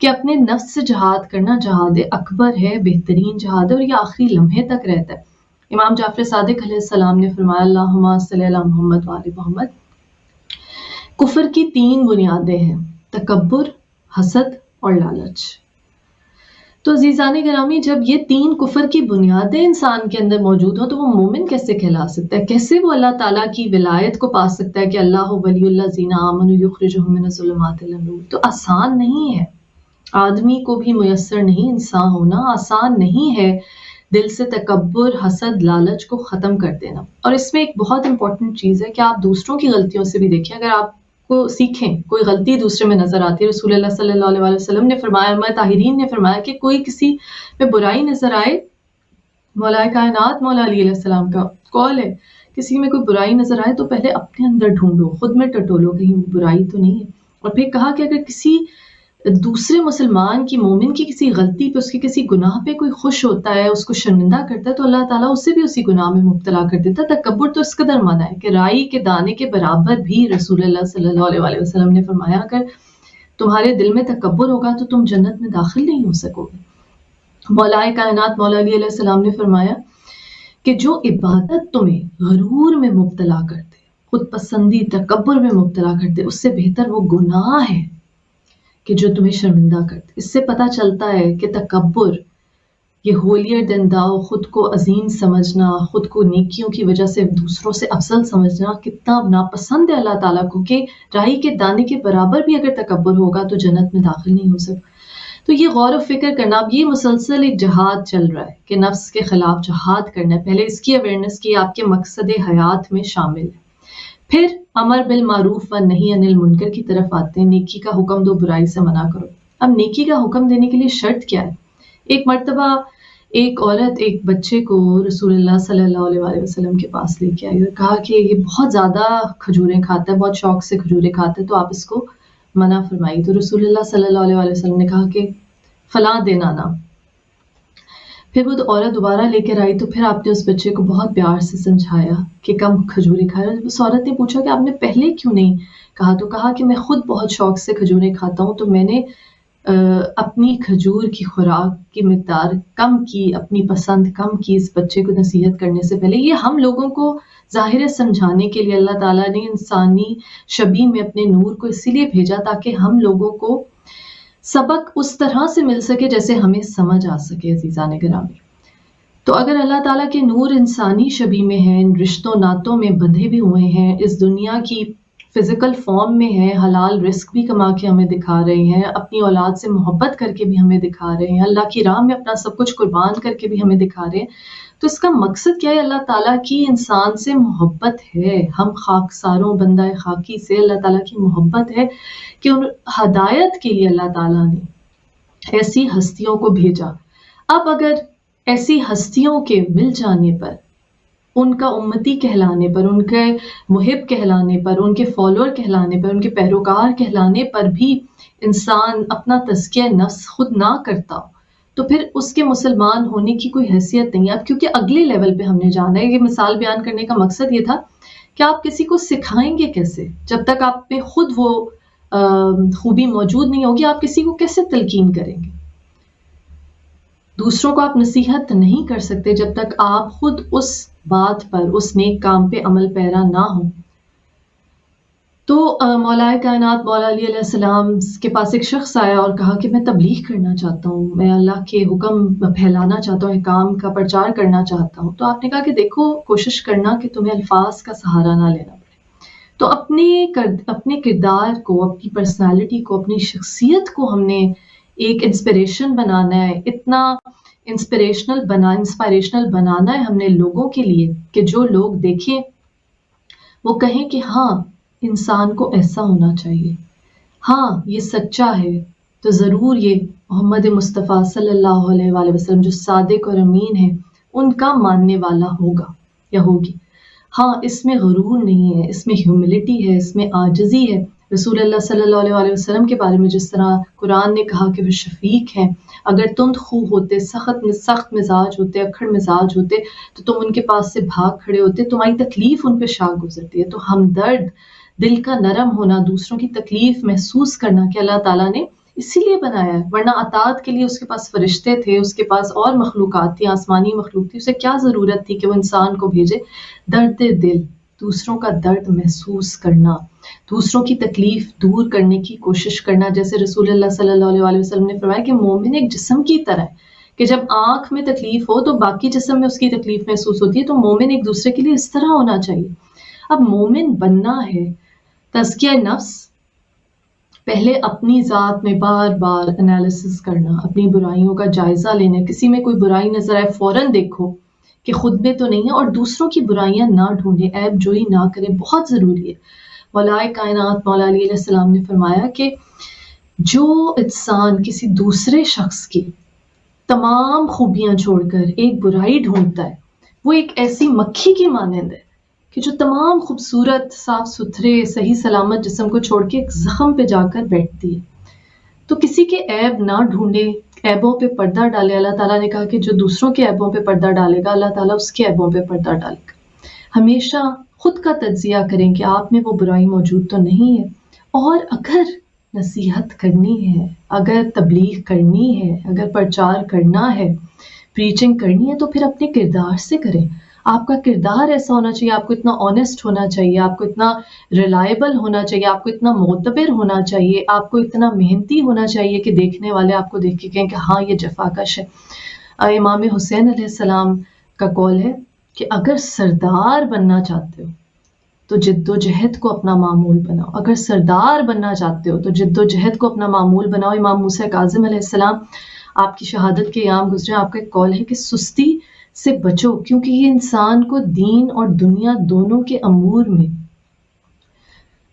کہ اپنے نفس سے جہاد کرنا جہاد اکبر ہے، بہترین جہاد ہے، اور یہ آخری لمحے تک رہتا ہے۔ امام جعفر صادق علیہ السلام نے فرمایا اللہم صلی علی محمد وآل محمد، کفر کی 3 بنیادیں ہیں، تکبر، حسد اور لالچ۔ تو عزیزان گرامی، جب یہ 3 کفر کی بنیادیں انسان کے اندر موجود ہوں تو وہ مومن کیسے کہلا سکتا ہے؟ کیسے وہ اللہ تعالیٰ کی ولایت کو پا سکتا ہے کہ اللہ ولی الذین آمنوا یخرجہم من الظلمات الی النور؟ تو آسان نہیں ہے، آدمی کو بھی میسر نہیں، انسان ہونا آسان نہیں ہے دل سے تکبر، حسد، لالچ کو ختم کر دینا۔ اور اس میں ایک بہت امپورٹنٹ چیز ہے کہ آپ دوسروں کی غلطیوں سے بھی دیکھیں، اگر آپ کو سیکھیں، کوئی غلطی دوسرے میں نظر آتی ہے، رسول اللہ صلی اللہ علیہ وسلم نے فرمایا، علماء طاہرین نے فرمایا کہ کوئی کسی میں برائی نظر آئے، مولا کائنات مولا علی علیہ السلام کا قول ہے، کسی میں کوئی برائی نظر آئے تو پہلے اپنے اندر ڈھونڈو، خود میں ٹٹولو، کہیں برائی تو نہیں ہے۔ اور پھر کہا کہ اگر کسی دوسرے مسلمان کی، مومن کی کسی غلطی پہ، اس کے کسی گناہ پہ کوئی خوش ہوتا ہے، اس کو شرمندہ کرتا ہے، تو اللہ تعالیٰ اسے بھی اسی گناہ میں مبتلا کر دیتا ہے۔ تکبر تو اس قدر منع ہے کہ رائی کے دانے کے برابر بھی رسول اللہ صلی اللہ علیہ وسلم نے فرمایا اگر تمہارے دل میں تکبر ہوگا تو تم جنت میں داخل نہیں ہو سکو گے۔ مولائے کائنات مولا علی علیہ السلام نے فرمایا کہ جو عبادت تمہیں غرور میں مبتلا کرتے، خود پسندی، تکبر میں مبتلا کرتے، اس سے بہتر وہ گناہ ہے کہ جو تمہیں شرمندہ کرتے۔ اس سے پتہ چلتا ہے کہ تکبر، یہ holier than thou، خود کو عظیم سمجھنا، خود کو نیکیوں کی وجہ سے دوسروں سے افضل سمجھنا کتنا ناپسند ہے اللہ تعالیٰ کو، کہ رائی کے دانے کے برابر بھی اگر تکبر ہوگا تو جنت میں داخل نہیں ہو سکتا۔ تو یہ غور و فکر کرنا، اب یہ مسلسل ایک جہاد چل رہا ہے کہ نفس کے خلاف جہاد کرنا ہے۔ پہلے اس کی اویئرنیس کی آپ کے مقصد حیات میں شامل ہے، پھر امر بالمعروف و نہی عن المنکر کی طرف آتے ہیں، نیکی کا حکم دو، برائی سے منع کرو۔ اب نیکی کا حکم دینے کے لیے شرط کیا ہے؟ ایک مرتبہ ایک عورت ایک بچے کو رسول اللہ صلی اللہ علیہ وسلم کے پاس لے کے آئی اور کہا کہ یہ بہت زیادہ کھجوریں کھاتا ہے، بہت شوق سے کھجوریں کھاتا ہے، تو آپ اس کو منع فرمائی۔ تو رسول اللہ صلی اللہ علیہ وسلم نے کہا کہ فلاں دن آنا۔ پھر وہ عورت دوبارہ لے کر آئی تو پھر آپ نے اس بچے کو بہت پیار سے سمجھایا کہ کم کھجوریں کھائے۔ اس عورت نے پوچھا کہ آپ نے پہلے کیوں نہیں کہا؟ تو کہا کہ میں خود بہت شوق سے کھجوریں کھاتا ہوں، تو میں نے اپنی کھجور کی خوراک کی مقدار کم کی، اپنی پسند کم کی اس بچے کو نصیحت کرنے سے پہلے۔ یہ ہم لوگوں کو ظاہر سمجھانے کے لیے اللہ تعالیٰ نے انسانی شبیہ میں اپنے نور کو اسی لیے بھیجا تاکہ ہم لوگوں کو سبق اس طرح سے مل سکے جیسے ہمیں سمجھ آ سکے۔ عزیزان گرامی، تو اگر اللہ تعالیٰ کے نور انسانی شبیہ میں ہیں، رشتوں ناتوں میں بندھے بھی ہوئے ہیں، اس دنیا کی فزیکل فارم میں ہے، حلال رزق بھی کما کے ہمیں دکھا رہے ہیں، اپنی اولاد سے محبت کر کے بھی ہمیں دکھا رہے ہیں، اللہ کی راہ میں اپنا سب کچھ قربان کر کے بھی ہمیں دکھا رہے ہیں، تو اس کا مقصد کیا ہے؟ اللہ تعالیٰ کی انسان سے محبت ہے، ہم خاکساروں بندہ خاکی سے اللہ تعالیٰ کی محبت ہے کہ ان ہدایت کے لیے اللہ تعالیٰ نے ایسی ہستیوں کو بھیجا۔ اب اگر ایسی ہستیوں کے مل جانے پر، ان کا امتی کہلانے پر، ان کے محب کہلانے پر، ان کے فالوور کہلانے پر، ان کے پیروکار کہلانے پر بھی انسان اپنا تزکیہ نفس خود نہ کرتا تو پھر اس کے مسلمان ہونے کی کوئی حیثیت نہیں ہے۔ اب کیونکہ اگلے لیول پہ ہم نے جانا ہے، یہ مثال بیان کرنے کا مقصد یہ تھا کہ آپ کسی کو سکھائیں گے کیسے جب تک آپ میں خود وہ خوبی موجود نہیں ہوگی؟ آپ کسی کو کیسے تلقین کریں گے؟ دوسروں کو آپ نصیحت نہیں کر سکتے جب تک آپ خود اس بات پر، اس نیک کام پہ عمل پیرا نہ ہوں۔ تو مولائے کائنات مولا علی علیہ السلام کے پاس ایک شخص آیا اور کہا کہ میں تبلیغ کرنا چاہتا ہوں، میں اللہ کے حکم پھیلانا چاہتا ہوں، حکام کا پرچار کرنا چاہتا ہوں۔ تو آپ نے کہا کہ دیکھو، کوشش کرنا کہ تمہیں الفاظ کا سہارا نہ لینا پڑے۔ تو اپنے کردار کو، اپنی پرسنالٹی کو، اپنی شخصیت کو ہم نے ایک انسپریشن بنانا ہے، اتنا انسپائریشنل بنانا ہے ہم نے لوگوں کے لیے کہ جو لوگ دیکھیں وہ کہیں کہ ہاں انسان کو ایسا ہونا چاہیے، ہاں یہ سچا ہے تو ضرور یہ محمد مصطفیٰ صلی اللہ علیہ وآلہ وسلم جو صادق اور امین ہے ان کا ماننے والا ہوگا یا ہوگی۔ ہاں اس میں غرور نہیں ہے، اس میں ہیوملٹی ہے، اس میں عاجزی ہے۔ رسول اللہ صلی اللہ علیہ وآلہ وسلم کے بارے میں جس طرح قرآن نے کہا کہ وہ شفیق ہیں، اگر تند خو ہوتے، سخت مزاج ہوتے، اکھڑ مزاج ہوتے تو تم ان کے پاس سے بھاگ کھڑے ہوتے، تمہاری تکلیف ان پہ شاہ گزرتی ہے۔ تو ہمدرد، دل کا نرم ہونا، دوسروں کی تکلیف محسوس کرنا کہ اللہ تعالیٰ نے اسی لیے بنایا ہے، ورنہ اطاعت کے لیے اس کے پاس فرشتے تھے، اس کے پاس اور مخلوقات تھی، آسمانی مخلوق تھی، اسے کیا ضرورت تھی کہ وہ انسان کو بھیجے؟ درد دل، دوسروں کا درد محسوس کرنا، دوسروں کی تکلیف دور کرنے کی کوشش کرنا۔ جیسے رسول اللہ صلی اللہ علیہ وسلم نے فرمایا کہ مومن ایک جسم کی طرح ہے کہ جب آنکھ میں تکلیف ہو تو باقی جسم میں اس کی تکلیف محسوس ہوتی ہے، تو مومن ایک دوسرے کے لیے اس طرح ہونا چاہیے۔ اب مومن بننا ہے، تزکیہ نفس پہلے اپنی ذات میں بار بار انالیسس کرنا، اپنی برائیوں کا جائزہ لینا، کسی میں کوئی برائی نظر آئے فوراً دیکھو کہ خود میں تو نہیں ہے، اور دوسروں کی برائیاں نہ ڈھونڈیں، عیب جوئی نہ کریں، بہت ضروری ہے۔ مولائے کائنات مولا علی علیہ السلام نے فرمایا کہ جو انسان کسی دوسرے شخص کی تمام خوبیاں چھوڑ کر ایک برائی ڈھونڈتا ہے، وہ ایک ایسی مکھی کی مانند ہے کہ جو تمام خوبصورت، صاف ستھرے، صحیح سلامت جسم کو چھوڑ کے ایک زخم پہ جا کر بیٹھتی ہے۔ تو کسی کے عیب نہ ڈھونڈے، عیبوں پہ پردہ ڈالے. اللہ تعالیٰ نے کہا کہ جو دوسروں کے عیبوں پہ پردہ ڈالے گا اللہ تعالیٰ اس کے عیبوں پہ پردہ ڈالے گا. ہمیشہ خود کا تجزیہ کریں کہ آپ میں وہ برائی موجود تو نہیں ہے. اور اگر نصیحت کرنی ہے، اگر تبلیغ کرنی ہے، اگر پرچار کرنا ہے، پریچنگ کرنی ہے، تو پھر اپنے کردار سے کریں. آپ کا کردار ایسا ہونا چاہیے، آپ کو اتنا آنیسٹ ہونا چاہیے، آپ کو اتنا ریلائبل ہونا چاہیے، آپ کو اتنا معتبر ہونا چاہیے، آپ کو اتنا محنتی ہونا چاہیے کہ دیکھنے والے آپ کو دیکھ کے کہیں کہ ہاں یہ جفاکش ہے. امام حسین علیہ السلام کا قول ہے کہ اگر سردار بننا چاہتے ہو تو جد و جہد کو اپنا معمول بناؤ. اگر سردار بننا چاہتے ہو تو جد و جہد کو اپنا معمول بناؤ. امام موسیٰ کاظم علیہ السلام آپ کی شہادت کے ایام گزرے، آپ کا ایک قول ہے کہ سستی سے بچو، کیونکہ یہ انسان کو دین اور دنیا دونوں کے امور میں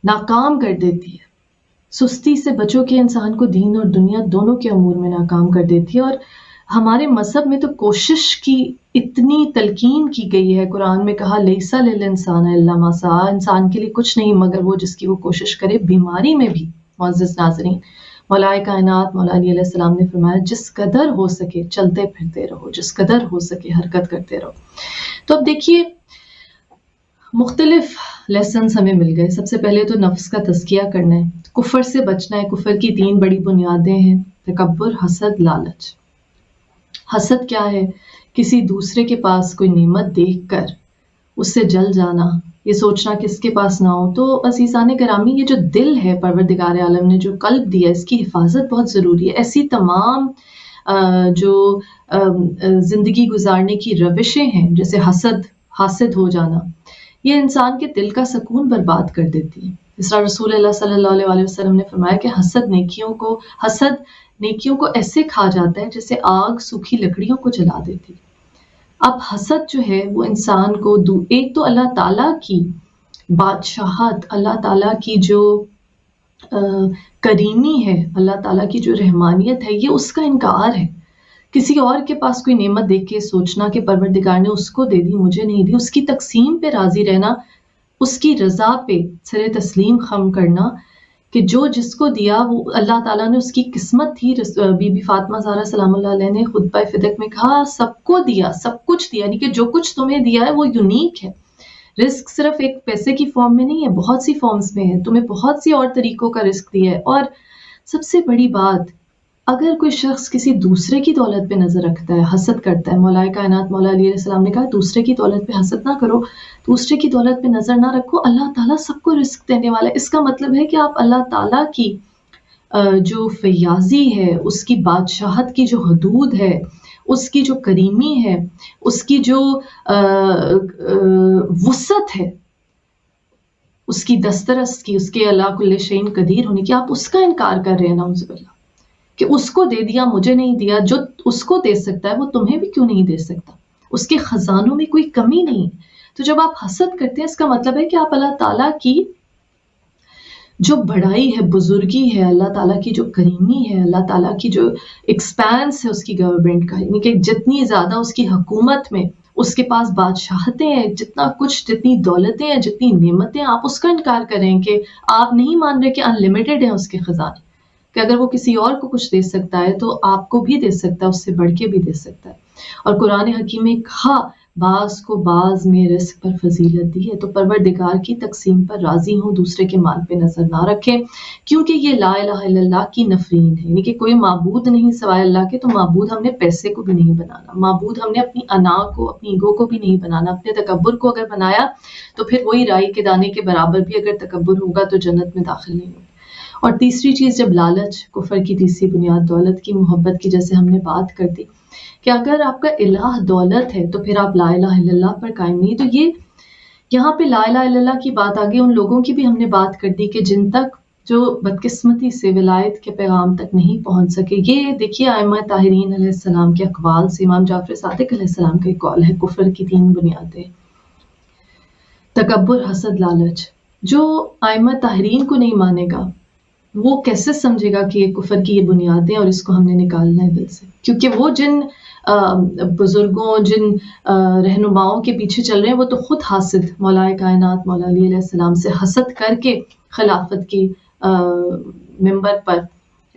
ناکام کر دیتی ہے. سستی سے بچو کہ انسان کو دین اور دنیا دونوں کے امور میں ناکام کر دیتی ہے. اور ہمارے مذہب میں تو کوشش کی اتنی تلقین کی گئی ہے. قرآن میں کہا لیس للانسان الا ما سعی، انسان کے لیے کچھ نہیں مگر وہ جس کی وہ کوشش کرے. بیماری میں بھی معزز ناظرین مولائے کائنات مولا علی علیہ السلام نے فرمایا جس قدر ہو سکے چلتے پھرتے رہو، جس قدر ہو سکے حرکت کرتے رہو. تو اب دیکھیے مختلف لیسنز ہمیں مل گئے. سب سے پہلے تو نفس کا تزکیہ کرنا ہے، کفر سے بچنا ہے. کفر کی 3 بڑی بنیادیں ہیں، تکبر، حسد، لالچ. حسد کیا ہے؟ کسی دوسرے کے پاس کوئی نعمت دیکھ کر اس سے جل جانا، یہ سوچنا کہ اس کے پاس نہ ہو. تو عزیزان گرامی یہ جو دل ہے پروردگار عالم نے جو قلب دیا، اس کی حفاظت بہت ضروری ہے. ایسی تمام جو زندگی گزارنے کی روشیں ہیں جیسے حاسد ہو جانا، یہ انسان کے دل کا سکون برباد کر دیتی ہے. اس طرح رسول اللہ صلی اللہ علیہ وسلم نے فرمایا کہ حسد نیکیوں کو ایسے کھا جاتا ہے جیسے آگ سوکھی لکڑیوں کو جلا دیتی. اب حسد جو ہے وہ انسان کو ایک تو اللہ تعالیٰ کی بادشاہت، اللہ تعالیٰ کی جو کریمی ہے، اللہ تعالیٰ کی جو رحمانیت ہے، یہ اس کا انکار ہے. کسی اور کے پاس کوئی نعمت دیکھ کے سوچنا کہ پروردگار نے اس کو دے دی مجھے نہیں دی، اس کی تقسیم پہ راضی رہنا، اس کی رضا پہ سر تسلیم خم کرنا کہ جو جس کو دیا وہ اللہ تعالیٰ نے اس کی قسمت تھی. بی بی فاطمہ زہرا سلام اللہ علیہ نے خطبہ فدق میں کہا سب کو دیا، سب کچھ دیا، یعنی کہ جو کچھ تمہیں دیا ہے وہ یونیک ہے. رزق صرف ایک پیسے کی فارم میں نہیں ہے، بہت سی فارمز میں ہے. تمہیں بہت سی اور طریقوں کا رزق دیا ہے. اور سب سے بڑی بات، اگر کوئی شخص کسی دوسرے کی دولت پہ نظر رکھتا ہے، حسد کرتا ہے، مولائے کائنات مولا علی علیہ السلام نے کہا دوسرے کی دولت پہ حسد نہ کرو، دوسرے کی دولت پہ نظر نہ رکھو، اللہ تعالیٰ سب کو رزق دینے والا ہے. اس کا مطلب ہے کہ آپ اللہ تعالیٰ کی جو فیاضی ہے، اس کی بادشاہت کی جو حدود ہے، اس کی جو کریمی ہے، اس کی جو وسعت ہے، اس کی دسترس کی، اس کے علی کل شیء قدیر ہونے کی، آپ اس کا انکار کر رہے ہیں نعوذ باللہ کہ اس کو دے دیا مجھے نہیں دیا. جو اس کو دے سکتا ہے وہ تمہیں بھی کیوں نہیں دے سکتا؟ اس کے خزانوں میں کوئی کمی نہیں. تو جب آپ حسد کرتے ہیں اس کا مطلب ہے کہ آپ اللہ تعالیٰ کی جو بڑائی ہے، بزرگی ہے، اللہ تعالیٰ کی جو کریمی ہے، اللہ تعالیٰ کی جو ایکسپانس ہے اس کی گورنمنٹ کا، یعنی کہ جتنی زیادہ اس کی حکومت میں اس کے پاس بادشاہتیں ہیں، جتنا کچھ، جتنی دولتیں ہیں، جتنی نعمتیں، آپ اس کا انکار کریں کہ آپ نہیں مان رہے کہ انلیمیٹڈ ہیں اس کے خزانے، کہ اگر وہ کسی اور کو کچھ دے سکتا ہے تو آپ کو بھی دے سکتا ہے، اس سے بڑھ کے بھی دے سکتا ہے. اور قرآن حکیم میں کہا بعض کو بعض میں رزق پر فضیلت دی ہے. تو پروردگار کی تقسیم پر راضی ہوں، دوسرے کے مال پہ نظر نہ رکھیں، کیونکہ یہ لا الہ الا اللہ کی نفرین ہے، یعنی کہ کوئی معبود نہیں سوائے اللہ کے. تو معبود ہم نے پیسے کو بھی نہیں بنانا، معبود ہم نے اپنی انا کو، اپنی ایگو کو بھی نہیں بنانا. اپنے تکبر کو اگر بنایا تو پھر وہی رائی کے دانے کے برابر بھی اگر تکبر ہوگا تو جنت میں داخل نہیں ہوگا. اور تیسری چیز، جب لالچ، کفر کی تیسری بنیاد دولت کی محبت کی، جیسے ہم نے بات کر دی کہ اگر آپ کا الہ دولت ہے تو پھر آپ لا الہ الا اللہ پر قائم نہیں. تو یہ یہاں پہ لا الہ الا اللہ کی بات آگے ان لوگوں کی بھی ہم نے بات کر دی کہ جن تک جو بدقسمتی سے ولایت کے پیغام تک نہیں پہنچ سکے. یہ دیکھیے ائمہ طاہرین علیہ السلام کے اقوال سے، امام جعفر صادق علیہ السلام کا ایک قول ہے، کفر کی 3 بنیادیں، تکبر، حسد، لالچ. جو ائمہ طاہرین کو نہیں مانے گا وہ کیسے سمجھے گا کہ یہ کفر کی یہ بنیادیں اور اس کو ہم نے نکالنا ہے دل سے؟ کیونکہ وہ جن بزرگوں، جن رہنماؤں کے پیچھے چل رہے ہیں وہ تو خود حاسد، مولائے کائنات مولا علی علیہ السلام سے حسد کر کے خلافت کی ممبر پر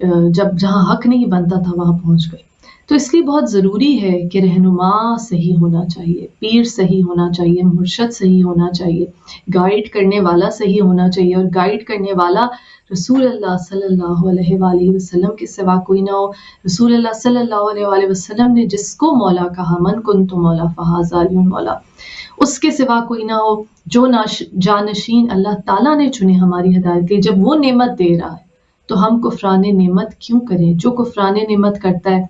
جب جہاں حق نہیں بنتا تھا وہاں پہنچ گئے. تو اس لیے بہت ضروری ہے کہ رہنما صحیح ہونا چاہیے، پیر صحیح ہونا چاہیے، مرشد صحیح ہونا چاہیے، گائیڈ کرنے والا صحیح ہونا چاہیے، اور گائیڈ کرنے والا رسول اللہ صلی اللہ علیہ وآلہ وسلم کے سوا کوئی نہ ہو. رسول اللہ صلی اللہ علیہ وآلہ وسلم نے جس کو مولا کہا، من کنت مولا فہذا علی مولا، اس کے سوا کوئی نہ ہو. جو جانشین اللہ تعالیٰ نے چنے ہماری ہدایت کے، جب وہ نعمت دے رہا ہے تو ہم کفران نعمت کیوں کریں؟ جو کفران نعمت کرتا ہے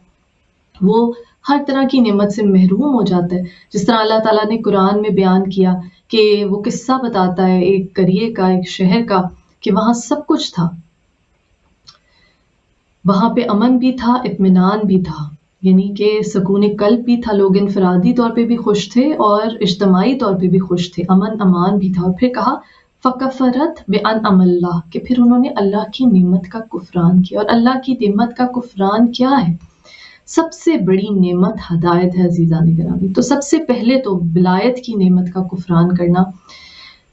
وہ ہر طرح کی نعمت سے محروم ہو جاتا ہے. جس طرح اللہ تعالیٰ نے قرآن میں بیان کیا کہ وہ قصہ بتاتا ہے ایک قریے کا، ایک شہر کا، کہ وہاں سب کچھ تھا، وہاں پہ امن بھی تھا، اطمینان بھی تھا، یعنی کہ سکون قلب بھی تھا، لوگ انفرادی طور پہ بھی خوش تھے اور اجتماعی طور پہ بھی خوش تھے، امن امان بھی تھا. اور پھر کہا فَكَفَرَتْ بِأَنْعَمِ اللَّهِ، کہ پھر انہوں نے اللہ کی نعمت کا کفران کیا. اور اللہ کی نعمت کا کفران کیا ہے؟ سب سے بڑی نعمت ہدایت ہے عزیزان گرامی. تو سب سے پہلے تو ولایت کی نعمت کا کفران کرنا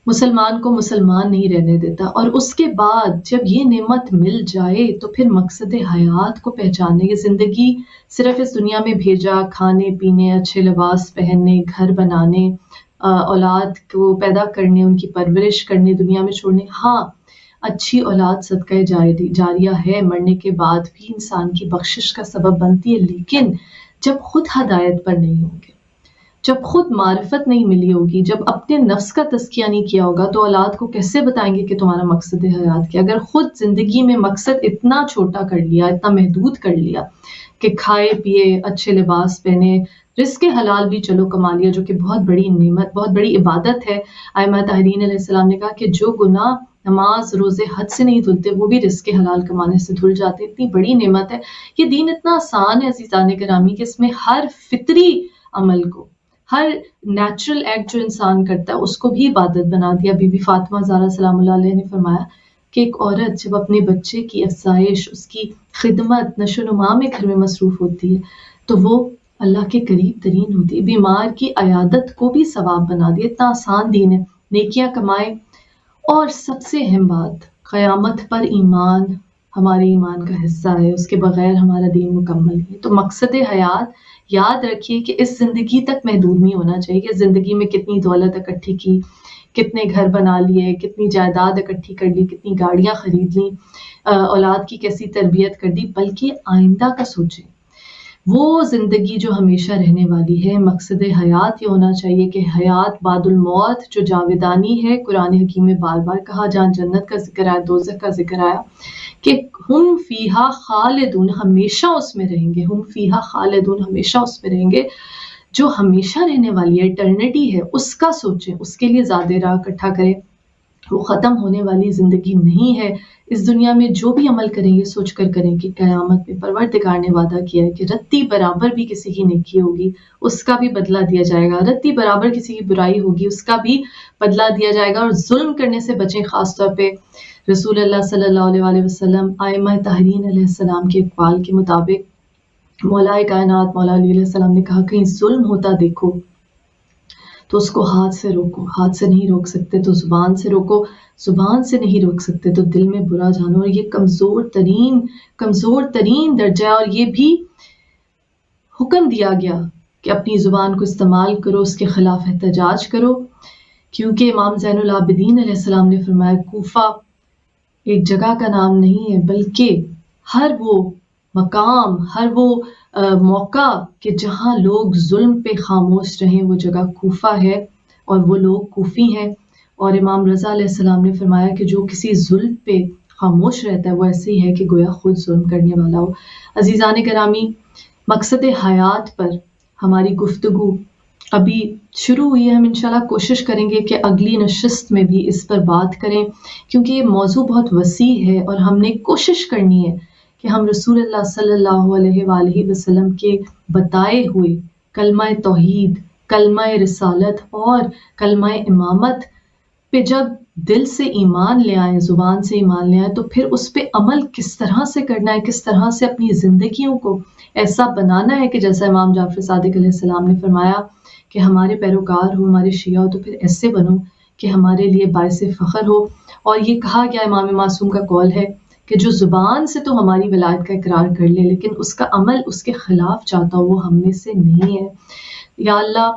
مسلمان کو مسلمان نہیں رہنے دیتا. اور اس کے بعد جب یہ نعمت مل جائے تو پھر مقصد حیات کو پہچاننے. یہ زندگی صرف اس دنیا میں بھیجا کھانے پینے، اچھے لباس پہننے، گھر بنانے، اولاد کو پیدا کرنے، ان کی پرورش کرنے، دنیا میں چھوڑنے. ہاں، اچھی اولاد صدقہ جاریہ ہے، مرنے کے بعد بھی انسان کی بخشش کا سبب بنتی ہے. لیکن جب خود ہدایت پر نہیں ہوں گے، جب خود معرفت نہیں ملی ہوگی، جب اپنے نفس کا تزکیہ نہیں کیا ہوگا، تو اولاد کو کیسے بتائیں گے کہ تمہارا مقصد حیات کیا؟ اگر خود زندگی میں مقصد اتنا چھوٹا کر لیا، اتنا محدود کر لیا کہ کھائے پیے، اچھے لباس پہنے، رزق حلال بھی چلو کما لیا، جو کہ بہت بڑی نعمت، بہت بڑی عبادت ہے. ائمہ طاہرین علیہ السلام نے کہا کہ جو گناہ نماز روزے حج سے نہیں دھلتے وہ بھی رزق حلال کمانے سے دھل جاتے. اتنی بڑی نعمت ہے. یہ دین اتنا آسان ہے عزیزان گرامی کہ اس میں ہر فطری عمل کو، ہر نیچرل ایکٹ جو انسان کرتا ہے اس کو بھی عبادت بنا دیا. بی بی فاطمہ زہرا سلام اللہ علیہ نے فرمایا کہ ایک عورت جب اپنے بچے کی افزائش، اس کی خدمت، نشو و نما میں گھر میں مصروف ہوتی ہے تو وہ اللہ کے قریب ترین ہوتی ہے. بیمار کی عیادت کو بھی ثواب بنا دیا. اتنا آسان دین ہے. نیکیاں کمائے. اور سب سے اہم بات، قیامت پر ایمان ہمارے ایمان کا حصہ ہے، اس کے بغیر ہمارا دین مکمل نہیں. تو مقصد حیات یاد رکھیے کہ اس زندگی تک محدود نہیں ہونا چاہیے کہ زندگی میں کتنی دولت اکٹھی کی، کتنے گھر بنا لیے، کتنی جائیداد اکٹھی کر لی، کتنی گاڑیاں خرید لیں، اولاد کی کیسی تربیت کر دی، بلکہ آئندہ کا سوچیں. وہ زندگی جو ہمیشہ رہنے والی ہے. مقصد حیات یہ ہونا چاہیے کہ حیات بعد الموت جو جاودانی ہے. قرآن حکیم میں بار بار کہا، جہاں جنت کا ذکر آیا، دوزخ کا ذکر آیا، کہ ہم فیہا خالدون، ہمیشہ اس میں رہیں گے. ہم فیہا خالدون، ہمیشہ اس میں رہیں گے. جو ہمیشہ رہنے والی ہے، ایٹرنیٹی ہے، اس کا سوچیں، اس کے لیے زیادہ راہ اکٹھا کریں. وہ ختم ہونے والی زندگی نہیں ہے. اس دنیا میں جو بھی عمل کریں گے سوچ کر کریں کہ قیامت میں پروردگار نے وعدہ کیا ہے کہ رتی برابر بھی کسی کی نیکی ہوگی اس کا بھی بدلہ دیا جائے گا، رتی برابر کسی کی برائی ہوگی اس کا بھی بدلہ دیا جائے گا. اور ظلم کرنے سے بچیں. خاص طور پہ رسول اللہ صلی اللہ علیہ وآلہ وسلم، ائمہ طاہرین علیہ السلام کے اقوال کے مطابق مولا کائنات مولا علی علیہ السلام نے کہا کہیں ظلم ہوتا دیکھو تو اس کو ہاتھ سے روکو، ہاتھ سے نہیں روک سکتے تو زبان سے روکو، زبان سے نہیں روک سکتے تو دل میں برا جانو. اور یہ کمزور ترین درجہ ہے. اور یہ بھی حکم دیا گیا کہ اپنی زبان کو استعمال کرو، اس کے خلاف احتجاج کرو، کیونکہ امام زین العابدین علیہ السلام نے فرمایا کوفہ ایک جگہ کا نام نہیں ہے بلکہ ہر وہ مقام، ہر وہ موقع کہ جہاں لوگ ظلم پہ خاموش رہیں وہ جگہ کوفہ ہے اور وہ لوگ کوفی ہیں. اور امام رضا علیہ السلام نے فرمایا کہ جو کسی ظلم پہ خاموش رہتا ہے وہ ایسے ہی ہے کہ گویا خود ظلم کرنے والا ہو. عزیزان گرامی، مقصد حیات پر ہماری گفتگو ابھی شروع ہوئی ہے. ہم انشاءاللہ کوشش کریں گے کہ اگلی نشست میں بھی اس پر بات کریں کیونکہ یہ موضوع بہت وسیع ہے اور ہم نے کوشش کرنی ہے کہ ہم رسول اللہ صلی اللہ علیہ وآلہ وسلم کے بتائے ہوئے کلمہ توحید، کلمہ رسالت اور کلمہ امامت پہ جب دل سے ایمان لے آئیں، زبان سے ایمان لے آئیں، تو پھر اس پہ عمل کس طرح سے کرنا ہے، کس طرح سے اپنی زندگیوں کو ایسا بنانا ہے کہ جیسا امام جعفر صادق علیہ السلام نے فرمایا کہ ہمارے پیروکار ہو، ہمارے شیعہ ہو تو پھر ایسے بنو کہ ہمارے لیے باعث فخر ہو. اور یہ کہا گیا، امام معصوم کا قول ہے کہ جو زبان سے تو ہماری ولایت کا اقرار کر لے لیکن اس کا عمل اس کے خلاف چاہتا ہو وہ ہم میں سے نہیں ہے۔ یا اللہ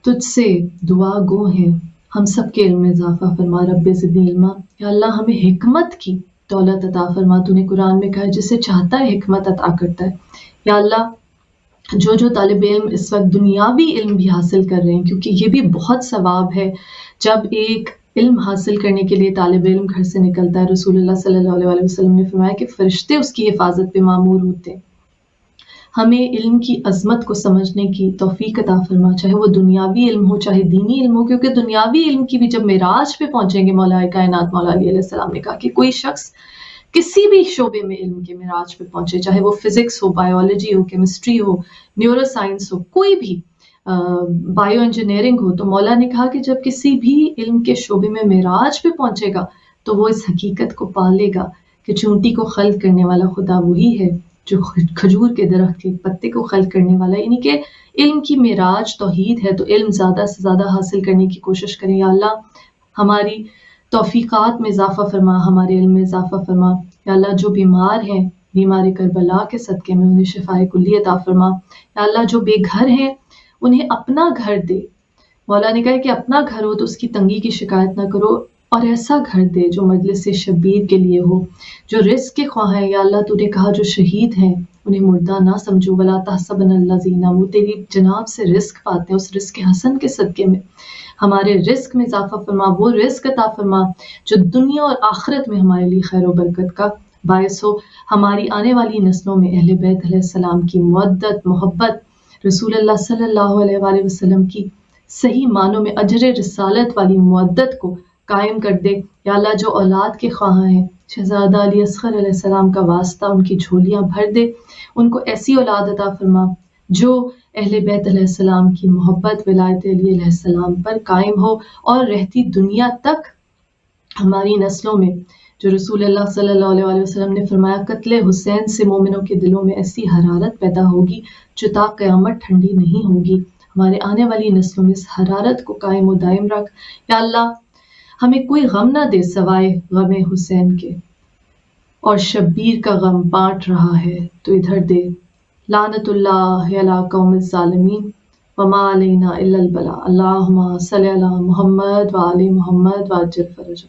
تجھ سے دعا گو ہیں، ہم سب کے علم میں اضافہ فرما، رب زدنی علما۔ یا اللہ ہمیں حکمت کی دولت عطا فرما، تو نے قرآن میں کہا جسے چاہتا ہے حکمت عطا کرتا ہے۔ یا اللہ جو طالب علم اس وقت دنیاوی علم بھی حاصل کر رہے ہیں، کیونکہ یہ بھی بہت ثواب ہے جب ایک علم حاصل کرنے کے لیے طالب علم گھر سے نکلتا ہے، رسول اللہ صلی اللہ علیہ وسلم نے فرمایا کہ فرشتے اس کی حفاظت پہ مامور ہوتے ہیں۔ ہمیں علم کی عظمت کو سمجھنے کی توفیق عطا فرما، چاہے وہ دنیاوی علم ہو چاہے دینی علم ہو، کیونکہ دنیاوی علم کی بھی جب معراج پہ پہنچیں گے، مولا کائنات مولا علی علیہ السلام نے کہا کہ کوئی شخص کسی بھی شعبے میں علم کے معراج پہ پہنچے، چاہے وہ فزکس ہو، بایولوجی ہو، کیمسٹری ہو، نیورو سائنس ہو، کوئی بھی بائیو انجینئرنگ ہو، تو مولا نے کہا کہ جب کسی بھی علم کے شعبے میں معراج پہ پہنچے گا تو وہ اس حقیقت کو پالے گا کہ چونٹی کو خلق کرنے والا خدا وہی ہے جو کھجور کے درخت کے پتے کو خلق کرنے والا ہے، یعنی کہ علم کی معراج توحید ہے۔ تو علم زیادہ سے زیادہ حاصل کرنے کی کوشش کریں۔ یا اللہ ہماری توفیقات میں اضافہ فرما، ہمارے علم میں اضافہ فرما۔ یا اللہ جو بیمار ہیں بیمار کربلا کے صدقے میں انہیں شفائے کلی عطا فرما۔ یا اللہ جو بے گھر ہیں انہیں اپنا گھر دے، مولا نے کہا کہ اپنا گھر ہو تو اس کی تنگی کی شکایت نہ کرو، اور ایسا گھر دے جو مجلس شبیر کے لیے ہو، جو رزق کے خواہ ہیں۔ یا اللہ تو نے کہا جو شہید ہیں انہیں مردہ نہ سمجھو، ولا تحسبن الذین، وہ تیری جناب سے رزق پاتے ہیں، اس رزق حسن کے صدقے میں ہمارے رزق میں اضافہ فرما، وہ رزق عطا فرما جو دنیا اور آخرت میں ہمارے لیے خیر و برکت کا باعث ہو۔ ہماری آنے والی نسلوں میں اہل بیت علیہ السلام کی مودت محبت، رسول اللہ صلی اللہ علیہ وآلہ وسلم کی صحیح معنوں میں اجر رسالت والی مودت کو قائم کر دے۔ یا اللہ جو اولاد کے خواہاں ہیں، شہزادہ علی اصغر علیہ السلام کا واسطہ ان کی جھولیاں بھر دے، ان کو ایسی اولاد عطا فرما جو اہل بیت علیہ السلام کی محبت ولایت علی علیہ السلام پر قائم ہو، اور رہتی دنیا تک ہماری نسلوں میں جو رسول اللہ صلی اللہ علیہ وسلم نے فرمایا قتل حسین سے مومنوں کے دلوں میں ایسی حرارت پیدا ہوگی جو تا قیامت ٹھنڈی نہیں ہوگی، ہمارے آنے والی نسلوں میں اس حرارت کو قائم و دائم رکھ۔ یا اللہ ہمیں کوئی غم نہ دے سوائے غم حسین کے، اور شبیر کا غم بانٹ رہا ہے تو ادھر دے۔ لعنت اللہ علی قوم الظالمین وما علینا الا البلاء۔ اللہم صلی علی محمد وآل محمد وعجل فرجہ۔